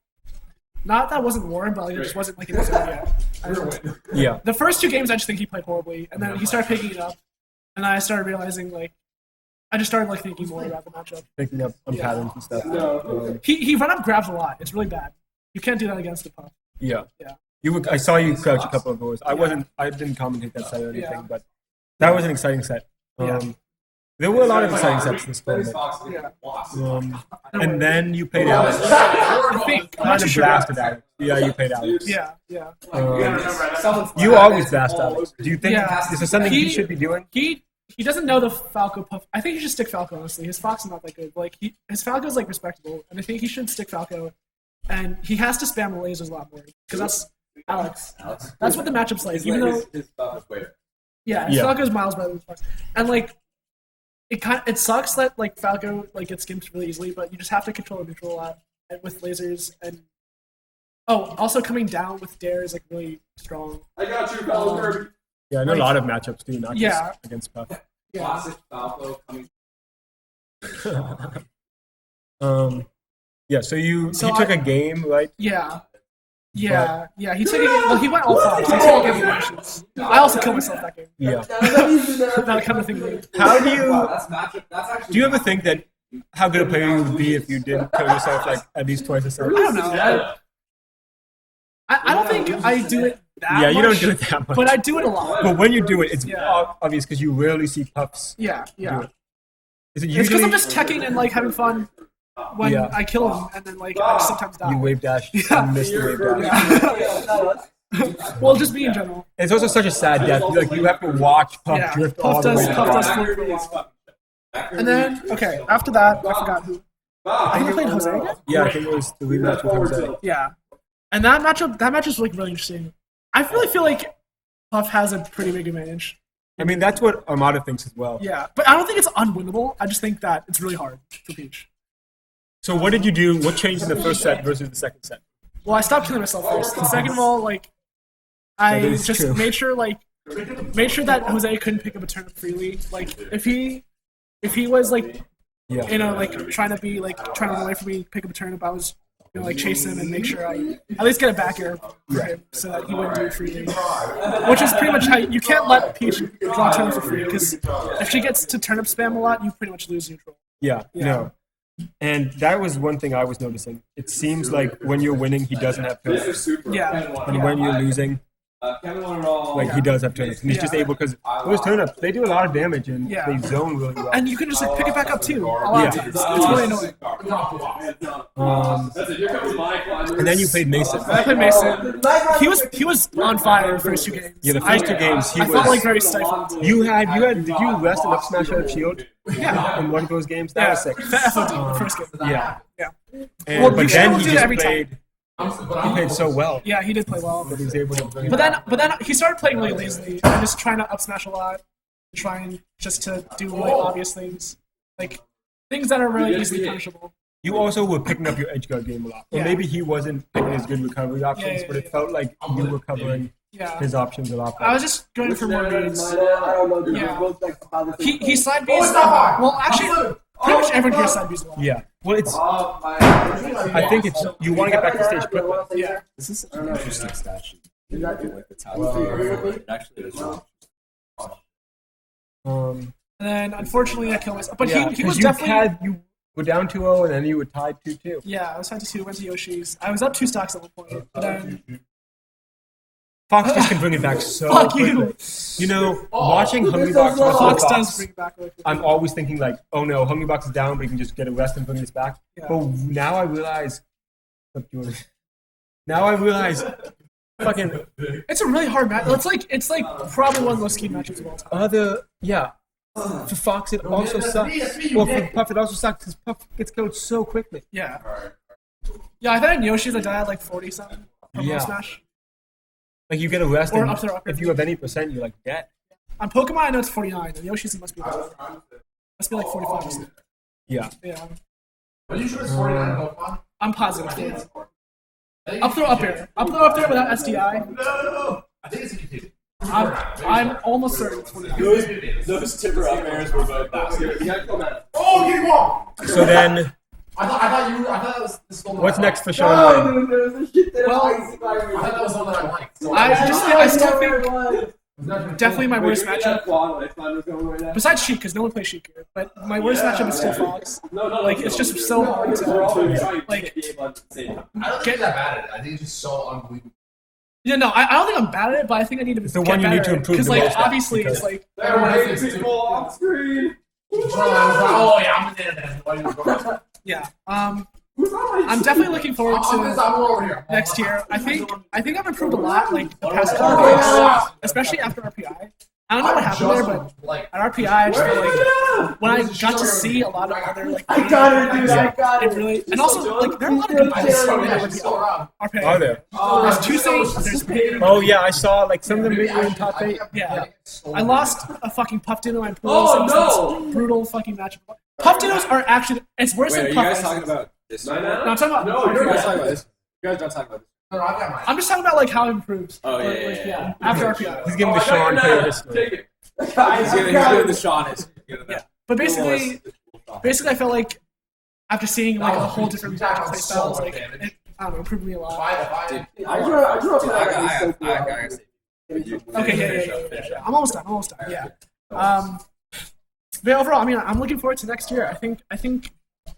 not that I wasn't warm, but like, it just wasn't like in the zone yet. Yeah. The first two games, I just think he played horribly, and then he started picking it up, and I started realizing like, I just started like thinking more about the matchup. Picking up on patterns and stuff. He run up grabs a lot. It's really bad. You can't do that against the puff. Yeah. Yeah. I saw you crouch a couple of goals. I didn't commentate that set or anything, but that was an exciting set. Yeah. There were a lot of exciting sets in this tournament. And then you played Alex. I think. I'm not Kind too of sure. blasted Alex. Yeah, you played Alex. Yeah, yeah. You always blast Alex. Do you think Yeah. this is something he He- should be doing? He doesn't know the Falco puff. I think he should stick Falco, honestly. His Fox is not that good. Like, his Falco is, like, respectable. And I think he should stick Falco. And he has to spam the lasers a lot more. Because that's Alex. That's what the matchup's like. Even though... his stuff is way better. Yeah, his Yeah. Falco's miles better than Fox. And, like, it sucks that, like, Falco, like, gets skimped really easily. But you just have to control the neutral a lot with lasers. And... Oh, also coming down with Dare is, like, really strong. I got you, fellow Kirby. Yeah, I know a lot of matchups do, not Yeah. just against Puff. Yeah. Classic Falco coming. Yeah, so you So took I- a game, right? Yeah. Yeah, yeah. He took it. Well, he went all Fox. He took a game of emotions. I also killed myself that game. Yeah. That kind of thing. How do you That's matchup. That's actually. do you ever think that how good a player you would be if you didn't kill yourself like at least twice a set? I don't know. I don't think I do it that Yeah, you much, don't do it that much. but I do it a lot. But when you do it, it's Yeah. obvious because you rarely see Puffs Yeah, do yeah. it. Is it It's because usually I'm just checking and like having fun when Yeah. I kill him, and then like I just sometimes die. you wave dash Yeah. and miss the wave dash? Well, just me in general. It's also such a sad death. Like you have to watch Puff Yeah, drift all Puff the way does. down. Puff does flip for a while. And then okay, after that, I forgot who. I think I played Jose again. Yeah, I think it was the rematch with Jose. Yeah, and that match is like really interesting. I really feel like Puff has a pretty big advantage. I mean, that's what Armada thinks as well. Yeah, but I don't think it's unwinnable. I just think that it's really hard for Peach. So what did you do? What changed in the first set versus the second set? Well, I stopped killing myself first. And second of all, like, I That is just true. made sure that Jose couldn't pick up a turnip freely. Like, if he was like, Yeah. you know, like trying to run away from me, pick up a turnip, I was gonna like chase him and make sure I at least get a back air for him so that he wouldn't move freely. Which is pretty much how you can't let Peach draw turnip for free because if she gets to turnip spam a lot, you pretty much lose neutral. Yeah, no. And that was one thing I was noticing. It seems like when you're winning, he doesn't have turnips. Yeah. And when you're losing, like he does have turnips. And he's just able, because those turnips, they do a lot of damage and Yeah. they zone really well. And you can just like pick it back up too. A lot of Yeah. times. It's really annoying. And then you played Mason. I played Mason. He was on fire the first two games. Yeah, the first two games, he I felt was- like very stifled. Did you rest an up smash out of shield? Yeah. In one of those games? That Yeah. was sick. FOD, the first game. Yeah. Yeah. And, Well, but you then should he do it just every time. played so well Yeah, he did play well. that he was able to bring But then he started playing really lazily and just trying to up smash a lot, trying just to do really obvious things, like things that are really easily punishable. You also were picking up your edge guard game a lot. Or Yeah. maybe he wasn't picking his good recovery options, yeah, but it yeah. felt like you were covering Yeah. his options a lot I better. was just going for more beats. I don't know, dude. Yeah. We're both, like, about the same He side B's. Well, actually, pretty much everyone here side B's a lot. Yeah. Well, it's. I think it's. You want to get back to stage quickly. Yeah. This is such an interesting stat sheet. You look at, like the top three. It actually is really Um, And then unfortunately I killed myself. But yeah, he was you definitely. you were down 2-0 and then you were tied 2-2. Yeah, I was trying to see who went to Yoshi's. I was up 2 stocks at one point. But then Fox just can bring it back so Fuck quickly. you. You know, watching Hungry Box versus Fox Fox, does bring it back really quickly. I'm always thinking like, oh no, Hungry Box is down, but he can just get a rest and bring this back. Yeah. But now I realize, now I realize, fucking It's a really hard match. It's like probably one of the most key matchups of all time. For Fox it also sucks. Well, for Puff it also sucks because Puff gets killed so quickly. Yeah. Yeah, I thought in Yoshi's I died at like 40 something from Yeah. Smash. Like you get a rest, Or and up there, up if you have any percent, you're like dead. On Pokemon I know it's 49. And Yoshi's it must be like 45 or something. Yeah. Yeah. Are you sure it's 49 Pokemon? I'm positive. Yeah. Up throw up air. Up throw up there without SDI. No. I think it's a confusing. I'm almost certain it's 49. Those tipper up airs were both baskets. Oh, you won! So then, I thought that was the golden what's I next for Sean? dude, there's a shit that Well, liked. I thought that was the one that I liked. So I still think definitely my worst matchup. matchup. Besides Sheik, because no one plays Sheik here. But my worst matchup is still Fox. Like, it's just so hard to, like, I don't think it's that bad at it. I think it's just so unbelievable. yeah, no, I don't think I'm bad at it, but I think I need to the one you need to improve Because, the like, most at, obviously, because- it's like, There were people off screen. Oh yeah, I'm Yeah. I'm definitely looking forward to next year. I think I've improved a lot, like the past couple of days, especially after RPI. I don't know what happened there, but at RPI, I just feel like when I got to see a lot of other like, it really, and also like there are a lot of good players in RPI. Are there? There's Tuesday, there's Pig. Oh yeah, I saw like some of them were in top 8. Yeah. I lost a fucking Puff Dino and Pools. It was this brutal fucking matchup. Puff Dinos are actually, it's worse Wait, are than you Puff guys Ices. talking about this? No, I'm talking about. No, you're guys talking about this. You guys don't talk about this. I'm just talking about like how it improves. Oh, yeah, Like, yeah, yeah. after RPI. He's giving the Sean player history. He's doing the Sean is. Yeah. But basically, I felt like after seeing like a whole different play styles, like it, I don't know, improved me a lot. I gotta say. Okay, yeah. I'm almost done. Yeah. But overall, I mean, I'm looking forward to next year. I think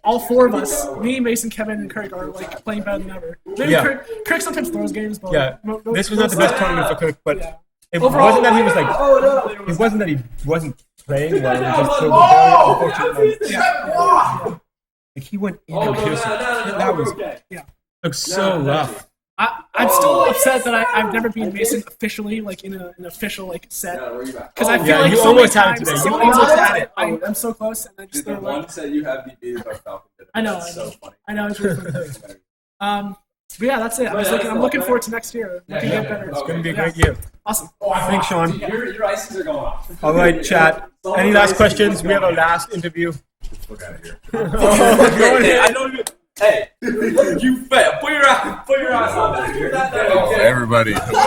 all four of us, me, Mason, Kevin, and Kirk, are like playing better than ever. Maybe Yeah. Kirk sometimes throws games, but Yeah, this was not the best tournament for Kirk, but Yeah. it Overall- wasn't that he was like. It wasn't that he wasn't playing well. He just showed a very unfortunate moment. Like he went into Pearson. That was looked so rough. I'm still upset that I've never beaten Mason officially, like in an official like set, because I feel Yeah, like you so almost many had it times, today. so You many almost times had it. I'm so close, and I just The throw one like, set you have me beaten by Falcon. I know, So funny. I know, it's really funny. But yeah, that's it. I'm looking forward to next year. Looking to get better. It's gonna be a great year. Awesome. Thanks, Sean. Your ices are going off. All right, chat. Any last questions? We have our last interview. Look out of here. I don't even. Hey, you fail. Put your ass on there. Everybody, hello.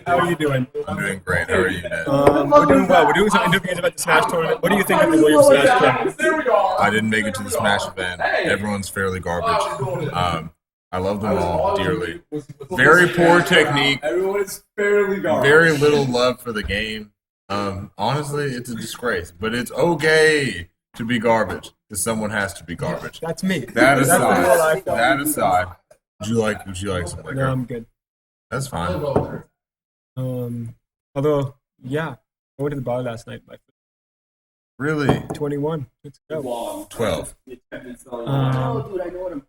How are you doing? I'm doing great. How are you, Ned? We're doing well. We're doing some interviews about the Smash tournament. What do you think of the Williams Smash tournament? There we are. I didn't make it to the Smash event. Everyone's fairly garbage. I love them all dearly. Very poor technique. Everyone is fairly garbage. Very little love for the game. Honestly, it's a disgrace. But it's okay to be garbage. Because someone has to be garbage. That's me. That That's the real life. aside, would you like some liquor? No, I'm good. That's fine. Although, yeah, I went to the bar last night. My Really? 21. Let's go. 12. dude, I know what I'm.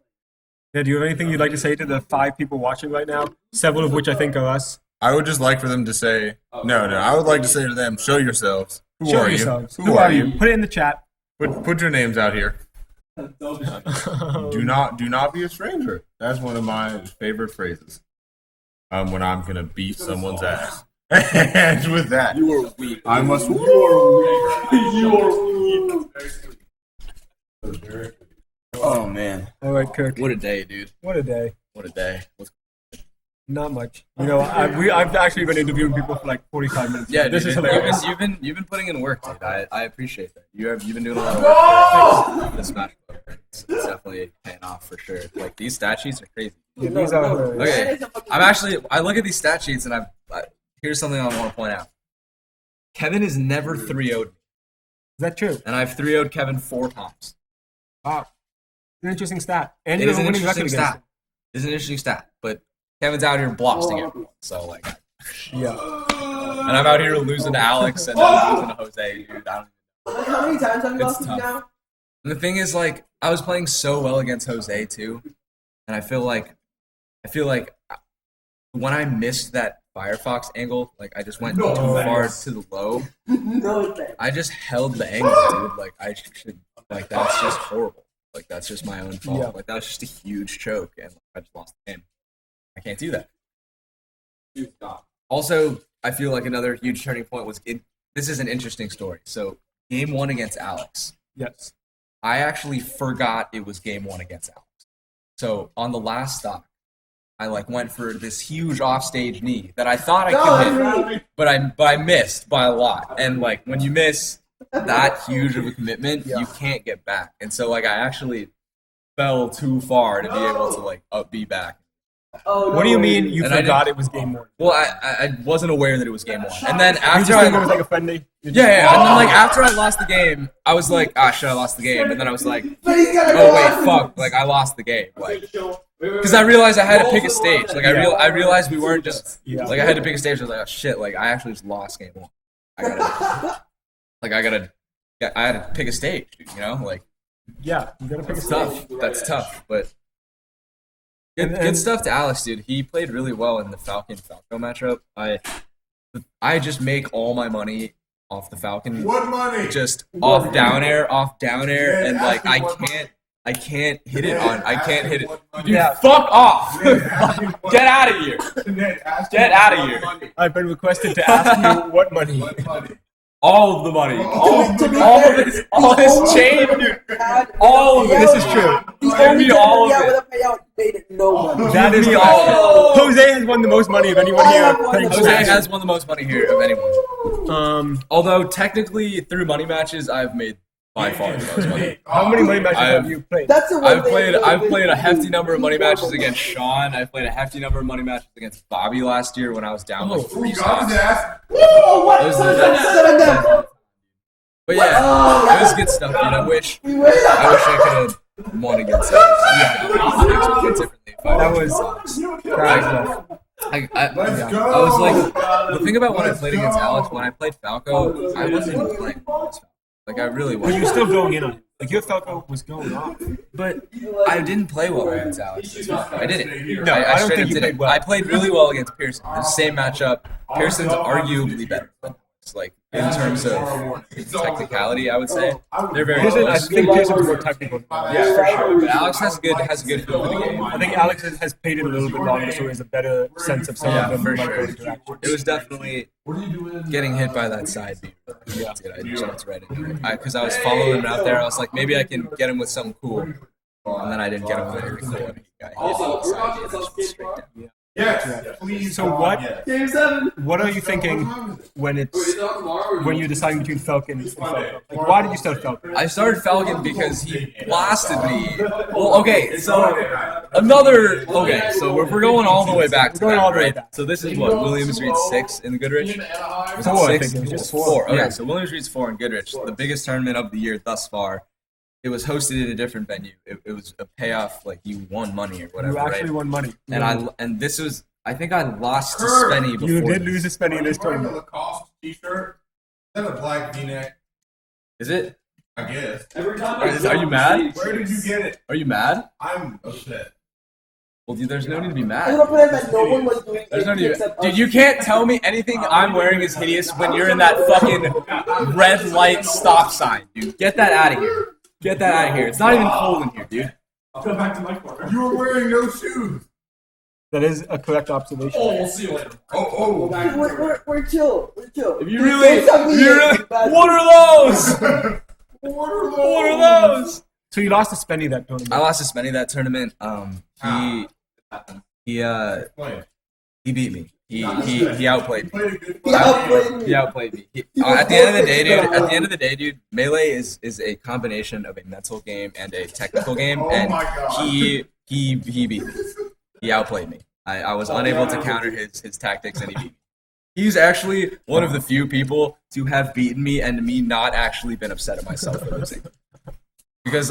Yeah, do you have anything you'd like to say to the 5 people watching right now? Several of which I think are us. I would just like for them to say, no, I would like to say to them, show yourselves. Who Show are yourselves. you? Who are you? Put it in the chat. Put your names out here. Do not be a stranger. That's one of my favorite phrases. When I'm gonna beat someone's ass. And with that, You are weak. I must. Oh man, All right, Kirk. what a day, dude. What a day. What a day. Not much. You know, I've actually been interviewing people for like 45 minutes. Yeah, This dude, is hilarious. You've been putting in work, dude. I appreciate that. You've been doing a lot of work for this Smash Club. It's definitely paying off for sure. Like these stat sheets are crazy. Yeah, these are hilarious. Okay, I look at these stat sheets and here's something I want to point out. Kevin has never 3-0'd me, Is that true? and I've 3-0'd Kevin 4 times. Wow. An interesting stat. And It you is have a an winning record interesting against stat. It's an interesting stat, but Kevin's out here blasting everyone. So like, him. Yeah. and I'm out here losing to Alex and losing to Jose, dude. I don't How many times have you It's lost tough. now? And the thing is, like, I was playing so well against Jose too, and I feel like when I missed that Firefox angle, like I just went too far to the low. No, it's bad. I just held the angle, dude. Like I should, like that's just horrible. Like that's just my own fault. Yeah. Like that was just a huge choke, and I just lost the game. I can't do that. Also, I feel like another huge turning point was this is an interesting story. So, game 1 against Alex. Yes. I actually forgot it was game 1 against Alex. So on the last stock, I like went for this huge offstage knee that I thought I could hit, but I missed by a lot. And like when you miss that huge of a commitment, you can't get back. And so like I actually fell too far to be able to like be back. Oh, What do you mean you And I forgot didn't- it was game 1? Well, I wasn't aware that it was game 1. And then You after just think it was like a friendly? yeah, and then like after I lost the game, I was like, shit, I lost the game. And then I was like, oh wait, fuck, like I lost the game, like because I realized I had to pick a stage. Like I realized we weren't just like I had to pick a stage. I was like, oh shit, like I actually just lost game 1. I gotta yeah, I had to pick a stage, dude, you know, like Yeah, you gotta pick a it's stage. tough. That's tough, but good stuff to Alex, dude. He played really well in the Falcon Falco matchup. I just make all my money off the Falcon. What money? Just off down air, and like I can't hit it. Dude, Yeah. fuck off! Get out of here! Get out of here! I've been requested to ask you what money. All of the money, To be all fair, of his chain, dude. All of it. This is true. Give me all of it. with a payout, he made it no money. That is me correct. all. Jose has won the most money of anyone here playing Jose Smash. has won the most money here of anyone. Although Although technically, through money matches, I've made by far the most money. how many money matches I have have- you played? That's the one I've thing played a hefty number of money matches against Sean. I've played a hefty number of money matches against Bobby last year when I was down like 3 stocks. Those are the- But yeah, it was good stuff, dude. I wish I could have won against him. Differently. That was I was like, the thing about when I played against Alex, when I played Falco, I wasn't even playing against Falco. Like, I really But wasn't. you're still going in on it. Like your Falco was going off. But I didn't play well against Alex. I didn't. No, I don't straight think up you didn't. played well. I played really well against Pearson. The same matchup. Pearson's arguably better. It's like in terms of technicality, I would say they're very Pearson, I close. think Pearson's more technical. Yeah, for sure. But Alex has a good feel for the game. I think Alex has played it a little bit longer, so he has a better sense of some Yeah, of them. for micro sure. interactions. It was definitely getting hit by that side beat. Yeah. I jumped right into it. Because I was following him out there. I was like, maybe I can get him with something cool. And then I didn't get him with anything cool. And he got hit on the side beat and just went straight down. So what are you thinking when you're deciding between Falcon and Falco? Like, why did you start Falcon? I started Falcon because he blasted me. Well, okay, so so we're going all the way back to We're going that, all the way right? back. So this is what, Williams reads 6 in the Goodrich? Was it 4, I 6? think. It was just 4. Okay, Yeah. so Williams reads 4 in Goodrich, the biggest tournament of the year thus far. It was hosted at a different venue. It was a payoff, like you won money or whatever, You actually right? won money. And this was, I think I lost to Spenny before. You did this. lose a Spenny in this tournament. Lacoste t-shirt. Is that a black V-neck? Is it? I guess. Are you mad? Where did you get it? Are you mad? I'm upset. Well, dude, there's no need to be I'm mad. gonna play that no one was doing There's no anything need. except Dude, you can't tell me anything I'm wearing is hideous when you're in that fucking red light stop sign, dude. Get that out of here. Get that out of here. It's not even cold in here, dude. I'll come back to my corner. You were wearing no shoes. That is a correct observation. We'll see you later. We're chill. We're chill. If you really, what are those? What are those? So you lost to Spenny that tournament. I lost to Spenny that tournament. He beat me. He outplayed me. He outplayed me. At the end of the day, dude, Melee is a combination of a mental game and a technical game, and he beat me. He outplayed me. I was unable to counter his tactics, and he beat me. He's actually one of the few people to have beaten me and me not actually been upset at myself for losing. Because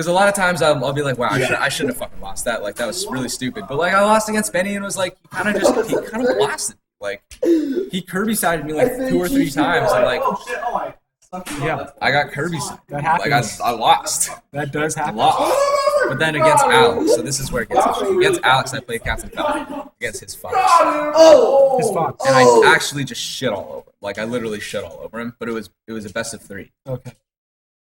a lot of times I'll be like, wow, I shouldn't have fucking lost that. Like, that was really stupid. But, like, I lost against Benny and was like, he kind of blasted me. Like, he Kirby-sided me, like, 2 or 3 times. And, like, Yeah, I got Kirby-sided. that Like, happens. I lost. That does I happen. lost. But then against Alex, so this is where it gets interesting. Against Alex, I played Captain Falcon. Against his Fox. His Fox. And I actually just shit all over him. Like, I literally shit all over him. But it was a best of 3. Okay.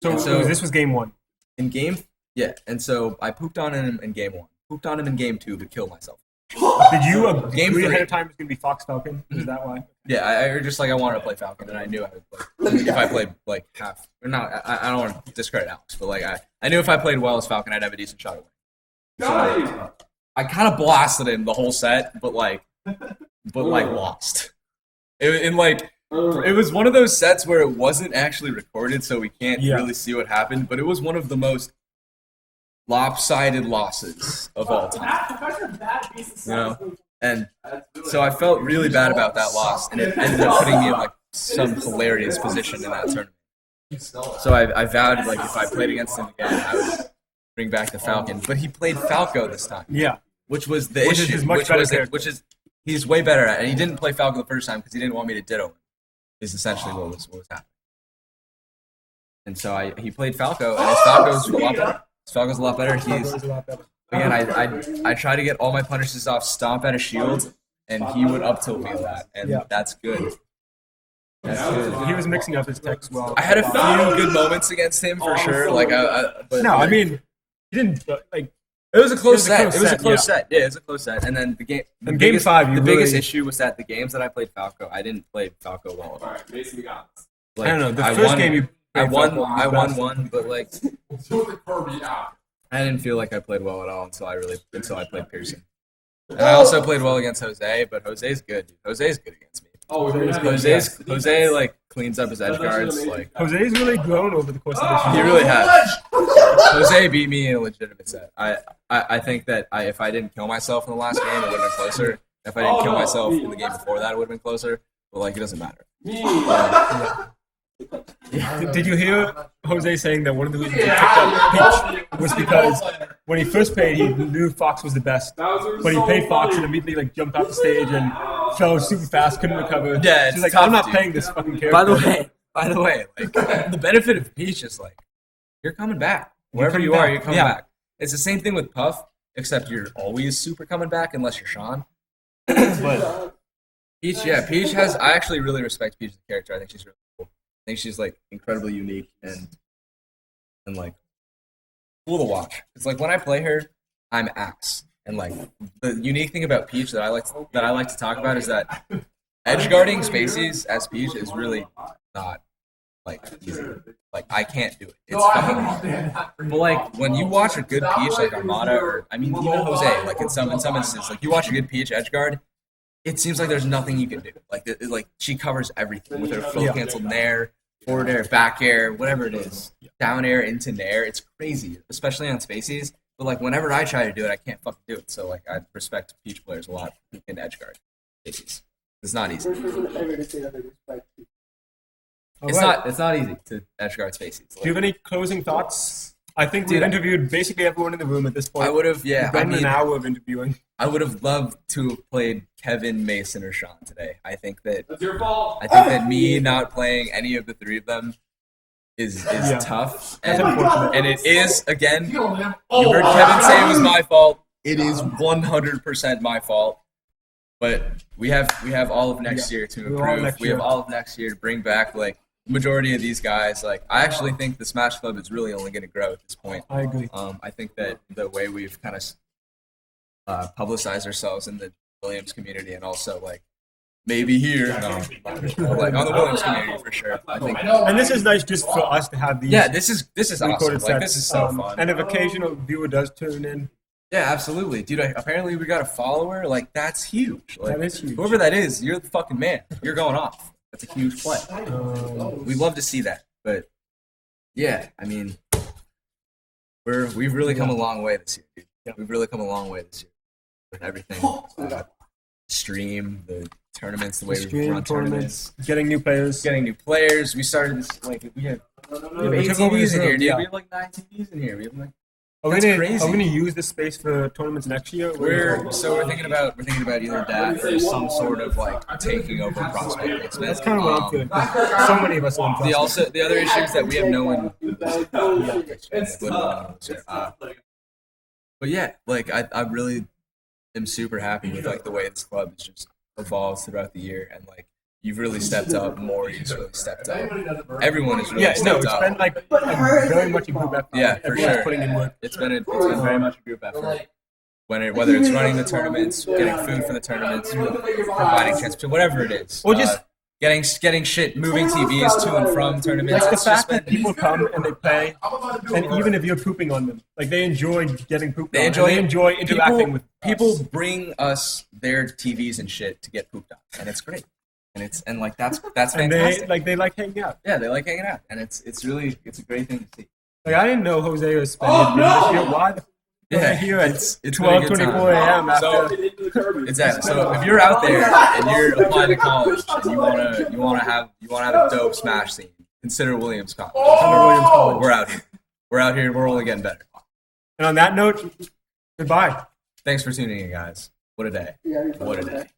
So, And so- this was game 1. In game, yeah. And so I pooped on him in game 1. Pooped on him in game 2, but killed myself. Did you Game agree ahead 3. of time it was going to be Fox Falcon? Is that why? Yeah, I just like I wanted to play Falcon, and I knew I would play. If I played like half, or not, I don't want to discredit Alex, but like I knew if I played well as Falcon, I'd have a decent shot at winning. So I kind of blasted him the whole set, but lost. It was one of those sets where it wasn't actually recorded, so we can't really see what happened. But it was one of the most lopsided losses of all time. You know, and so I felt really bad about that loss, and it ended up putting me in like some hilarious position in that tournament. So I vowed like if I played against him again, I would bring back the Falcon. But he played Falco this time. Yeah. Which was the Which is issue. his much better character. Which is he's way better at it. And he didn't play Falco the first time because he didn't want me to ditto him. Is essentially what was happening. and so he played Falco, and his Falco's a lot better. His Falco's a lot better. Falco's a lot better. Again, I try to get all my punishes off stomp out of shield, and he would up tilt me a lot, and that's good. That's good. He was mixing up his techs well. I had a few good moments against him for sure. Like, but no, I mean, he didn't like. It was a close set. It was a close set. Yeah, it was a close set. And then the game. In game 5, the biggest issue was that the games that I played Falco, I didn't play Falco well enough. All right, Mason, we got this. Like, I don't know. The first game I won one, but like the Kirby out. I didn't feel like I played well at all until I played Pearson. And I also played well against Jose, but Jose's good. Dude. Jose's good against me. Oh, Jose like cleans up his edge guards. Like Jose's really grown over the course of this he year. really has. Jose beat me in a legitimate set. I think that if I didn't kill myself in the last game, it would have been closer. If I didn't kill myself in the game before that, it would have been closer. But like, it doesn't matter. Did you hear Jose saying that one of the reasons he picked up Peach was because when he first played, he knew Fox was the best, but he played Fox and immediately like jumped off the stage and fell super fast, couldn't recover. Yeah, she's it's like, tough, I'm not dude. playing this fucking character. By the way, like the benefit of Peach is like you're coming back wherever coming you are. back. You're coming Yeah. back. It's the same thing with Puff, except you're always super coming back unless you're Sean. But Peach has. I actually really respect Peach as a character. I think she's really cool. I think she's like incredibly unique and like cool to watch. It's like when I play her, I'm ass. And like the unique thing about Peach that I like to talk about is that edge guarding spaces as Peach is really not like easy. Like I can't do it. It's fucking hard. But like when you watch a good Peach like Armada or I mean even Jose, like in some instances, like you watch a good Peach edge guard, it seems like there's nothing you can do. Like she covers everything with her full canceled nair, forward air, back air, whatever it is, down air into nair. It's crazy, especially on spaces. But like whenever I try to do it, I can't fucking do it. So like I respect Peach players a lot who can edge guard spaces. It's not easy. It's not easy to edge guard spaces. Do you have any closing thoughts? I think we've interviewed basically everyone in the room at this point. I would have, yeah. We've done an hour of interviewing. I would have loved to have played Kevin, Mason, or Sean today. I think that That's your fault. me not playing any of the three of them is tough. That's unfortunate. And it is, again, you heard Kevin say it was my fault. It is 100% my fault. But we have all of next year to improve. We have all of next year to bring back like majority of these guys. Like I actually think the Smash Club is really only going to grow at this point. I agree. I think that the way we've kind of publicized ourselves in the Williams community and also like maybe here, like on the Williams community for sure. I think. And this is nice just for us to have these. Yeah, this is awesome. recorded Like sets. this is so fun. And if occasional viewer does tune in, Yeah, absolutely, dude. Apparently we got a follower. Like that's huge. Like, that is huge. Whoever that is, you're the fucking man. You're going off. That's a huge play. We'd love to see that, but yeah, I mean, we've really come a long way this year, dude. We've really come a long way this year with everything. Stream, the tournaments, the way we run tournaments, getting new players. We started this like we have 8 took over TVs the in here, room, dude. yeah. We have like 9 TVs in here. We have like Are we that's gonna crazy. use this space for tournaments next year? We're thinking about either that or some sort of like taking over prospect placement. That's kind of what I'm feeling. 'Cause so many of us are on prospect. The other issue is that we have no one. But yeah, like I really am super happy with like the way this club has just evolved throughout the year, and like you've really stepped up. Maury's really stepped up. Everyone has really stepped it's up. been like very much a group effort. Yeah, for Everyone's sure. putting in work. It's been very much a group effort. Whether it's running the tournaments, getting food for the tournaments, providing transportation, whatever it is, Or just getting shit, moving TVs to and from tournaments. like the It's just fact that been- people come and they play, and even if you're pooping on them, like they enjoy getting pooped on. They and enjoy interacting with people. us. Bring us their TVs and shit to get pooped on, and it's great. And like that's And fantastic. they like hanging out. Yeah, they like hanging out, and it's a great thing to see. Like I didn't know Jose or Spenny this year. Why the Yeah, here at it's been a good 12:24 time. a.m. So after exactly. So if you're out there and you're applying to college and you wanna have a dope Smash scene, consider Williams College. We're out here. We're only getting better. And on that note, goodbye. Thanks for tuning in, guys. What a day. What a day.